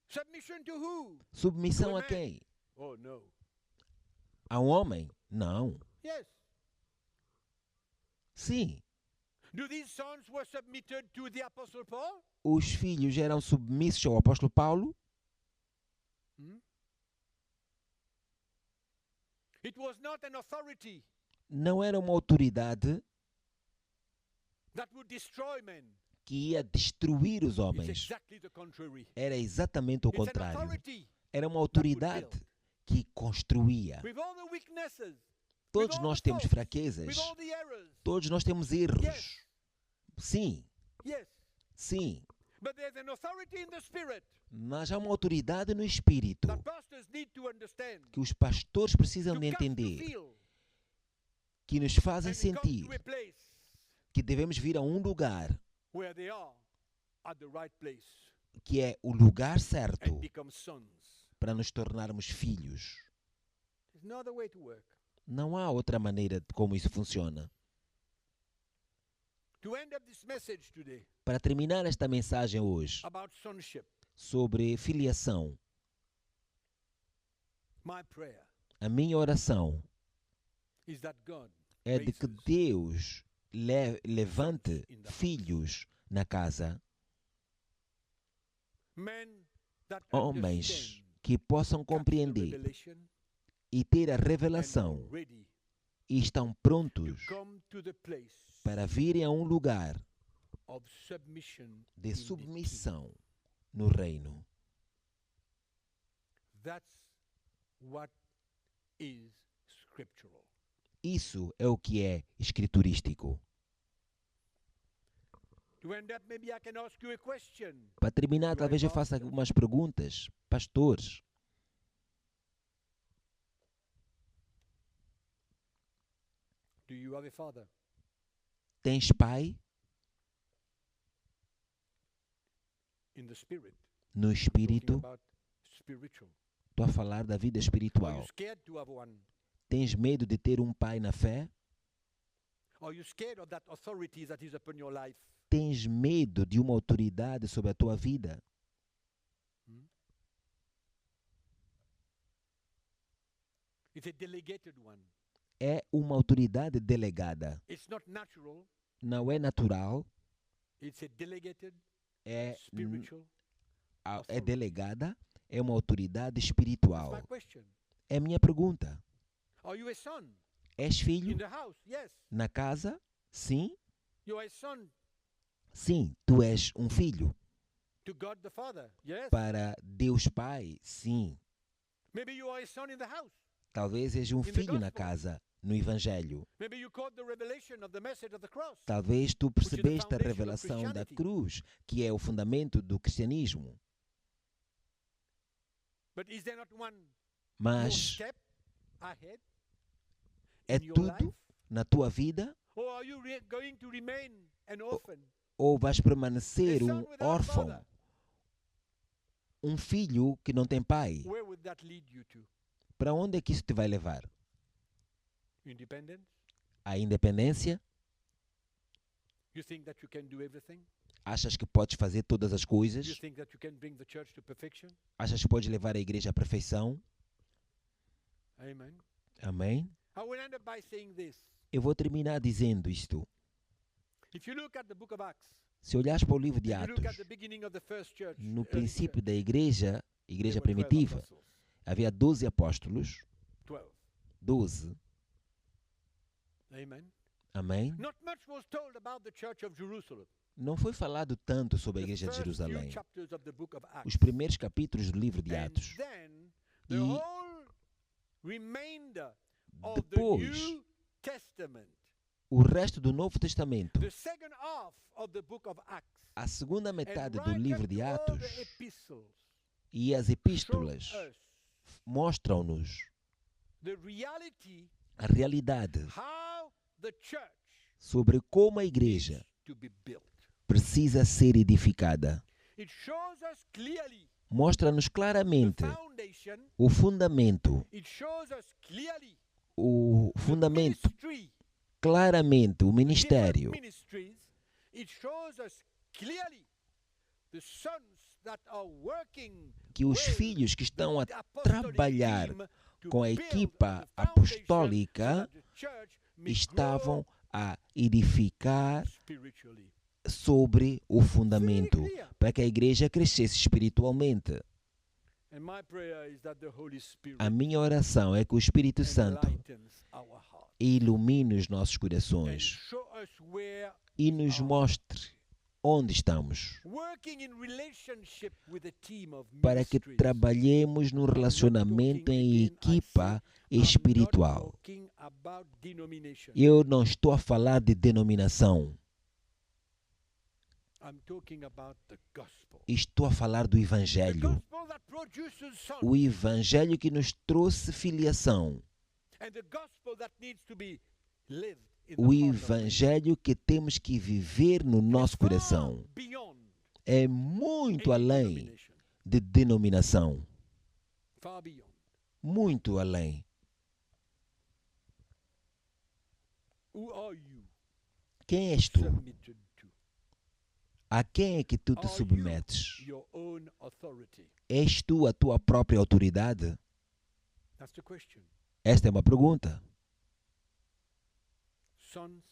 Submission to who? Submissão To a a man. quem? Oh no. A um homem? Não. Yes. Sim. Do these sons were submitted to the Apostle Paul? Os filhos eram submissos ao apóstolo Paulo? It was not an authority Não era uma autoridade that would destroy men. que ia destruir os It's homens. exactly the contrary. Era exatamente o It's an contrário. authority Era uma autoridade que construía. with all the weaknesses, Todos all nós the temos faults, fraquezas. with all the errors. Todos nós temos erros. Yes. Sim, Yes. sim. But there's an authority in the spirit Mas há uma autoridade no espírito that pastors need to understand. que os pastores precisam To de come to entender, feel que nos fazem and come sentir to a place que devemos vir a um lugar where they are at the right place que é o lugar certo and become sons. para nos tornarmos filhos. There's no other way to work. Não há outra maneira de como isso funciona. To end up this message today Para terminar esta mensagem hoje about sonship, sobre filiação, my prayer a minha oração is that God é de que raises Deus levante filhos na casa, men that homens understand, que possam catch the compreender revelation, e ter a and are revelação ready e estão to prontos come to the place para virem a um lugar of submission de in the submissão no reino. kingdom. That's what is scriptural. Isso é o que é escriturístico. To end up, maybe I can ask you a question. Para terminar, Do I talvez eu pass? faça algumas perguntas. Pastores, Do you have a father? tens pai? In the spirit. No Talking espírito, about spiritual. estou a falar da vida Are espiritual. you scared to have one? Tens medo de ter um pai na fé? Are you scared of that authority that is upon your life? Tens medo de uma autoridade sobre a tua vida? It's a delegated one. É uma autoridade delegada. It's not natural. Não é natural, It's a delegated é spiritual. é delegada, é uma autoridade That's espiritual. my question. É minha pergunta. Are you a son? És In filho? the house? Yes. Na casa? Sim. You are a son Sim, tu és um filho. to God the Father. Yes. Para Deus Pai? Sim. Maybe you are a son in the house. Talvez és um the filho na gospel. casa, no Evangelho. Maybe you caught the revelation of the message of the cross. Talvez tu is the percebeste a foundation of revelação da Christianity. cruz, que é o fundamento do cristianismo. But is there not one more Mas step ahead é in your tudo life? na tua vida? Or are you going to remain an orphan? Ou vais permanecer A um son without órfão? father. Um filho que não tem pai? Where would that lead you to? Para onde é que isso te vai levar? Independence? A independência? You think that you can do everything? Achas que podes fazer todas as You coisas? think that you can bring the church to perfection? Achas que podes levar a igreja à perfeição? Amen. Amém? I will end up by saying this. Eu vou terminar dizendo isto. If you look at the book of Acts, Se olhares para o livro de and you look at Atos, the beginning of the first church, no early princípio church, da igreja there were 12 primitiva, apostles. havia 12 apóstolos, 12. 12. Amen. Amém? Not much was told about the church of Jerusalem. Não foi falado tanto sobre a The igreja de first few Jerusalém. chapters of the book of Acts. Os primeiros capítulos do livro de And Atos. then the E whole remainder of the depois, New Testament, o resto do Novo Testamento, the second half of the book of Acts, a segunda metade and do right livro up de to all Atos the epistles, e as show epístolas us mostram-nos the reality a realidade how the church sobre como a needs igreja to be built. precisa ser edificada. It shows us clearly Mostra-nos the claramente foundation. o fundamento, It shows us clearly o the fundamento, ministry, claramente o different ministério. ministries. It shows us clearly the sons that are working Que os well, filhos que estão a the apostolic trabalhar team to com a build equipa the foundation apostólica so that the church may estavam grow a edificar spiritually. sobre o fundamento, Very clear. para que a igreja crescesse espiritualmente. And my prayer is that the Holy Spirit A minha oração é que o Espírito Santo enlightens our heart ilumine os nossos and corações show us where e nos mostre onde estamos, working in relationship with a team of para que ministries. trabalhemos no relacionamento em equipa espiritual. I'm not talking about denomination. Eu não estou a falar de denominação, I'm talking about the gospel. estou a falar do The Evangelho. gospel that produces sons O Evangelho que nos trouxe filiação. and the gospel that needs to be lived in O the heart of man. Evangelho que temos que viver no nosso Far coração. beyond É muito any além denomination. de denominação. Far beyond. Muito além. Who are you Quem és tu? submitted to? A quem é que tu te Are you submetes? your own authority? És tu a tua própria autoridade? That's the question. Esta é uma pergunta. Sons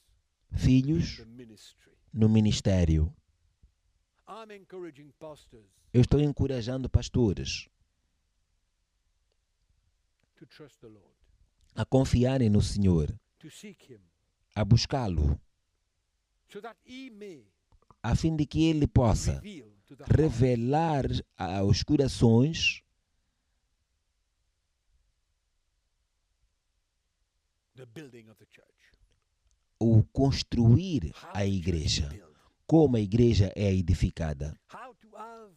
Filhos in the ministry. no ministério. I'm encouraging pastors Eu estou encorajando pastores to trust the Lord, a confiarem no Senhor, to seek Him, a buscá-lo, so that He may a fim de que Ele possa reveal to the heart revelar aos corações the building of the church. o construir How a the church is igreja, built. como a igreja é edificada, How to have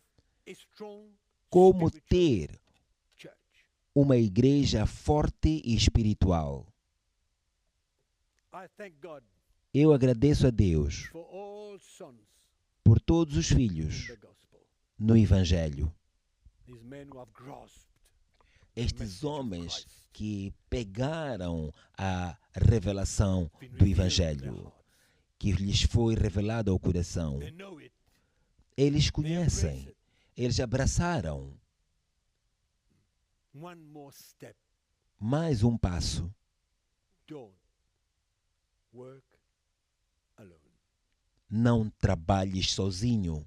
a strong como spiritual ter church. uma igreja forte e espiritual. I thank God Eu agradeço a Deus for all sons por todos os in filhos the gospel. no Evangelho. These men who have grasped Estes homens que pegaram a revelação do Evangelho, que lhes foi revelado ao coração. they know it. Eles They embrace conhecem, it. eles abraçaram. One more step. Mais um passo. Don't work alone. Não trabalhes sozinho.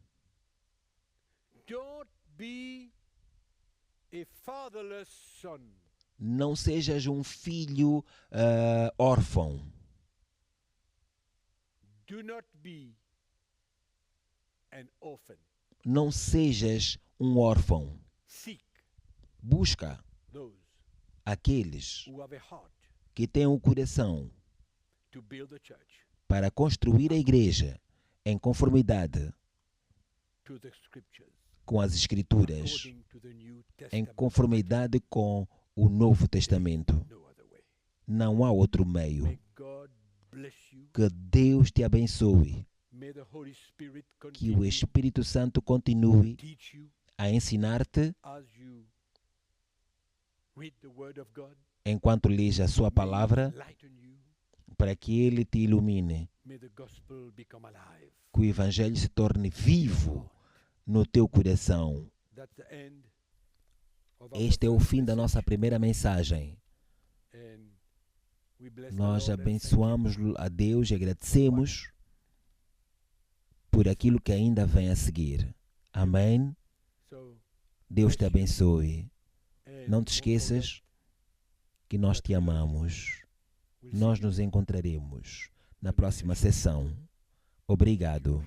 Don't be a fatherless son. Não sejas um filho órfão. Do not be an orphan. Não sejas um órfão. Seek Busca those aqueles who have a heart que têm o coração to build a church para construir a igreja em conformidade to the scriptures, com as Escrituras, according to the New em Testament. conformidade com o Novo Testamento. No other way. Não há outro meio. May God bless you. Que Deus te abençoe. May the Holy Spirit Que o continue Espírito Santo continue to teach you a ensinar-te as you read the Word of God. enquanto lês a sua May He palavra. enlighten you para que Ele te ilumine, May the gospel become alive. que o Evangelho se torne vivo no teu coração. That's the end of our Este é o first fim da message. nossa primeira mensagem. And we bless the Nós Lord and thank abençoamos a Deus e agradecemos por aquilo que ainda vem a seguir. Amém? you. So, Deus te abençoe. and Não te don't esqueças que nós te amamos. forget, we'll Nós see you nos encontraremos na próxima sessão. Obrigado.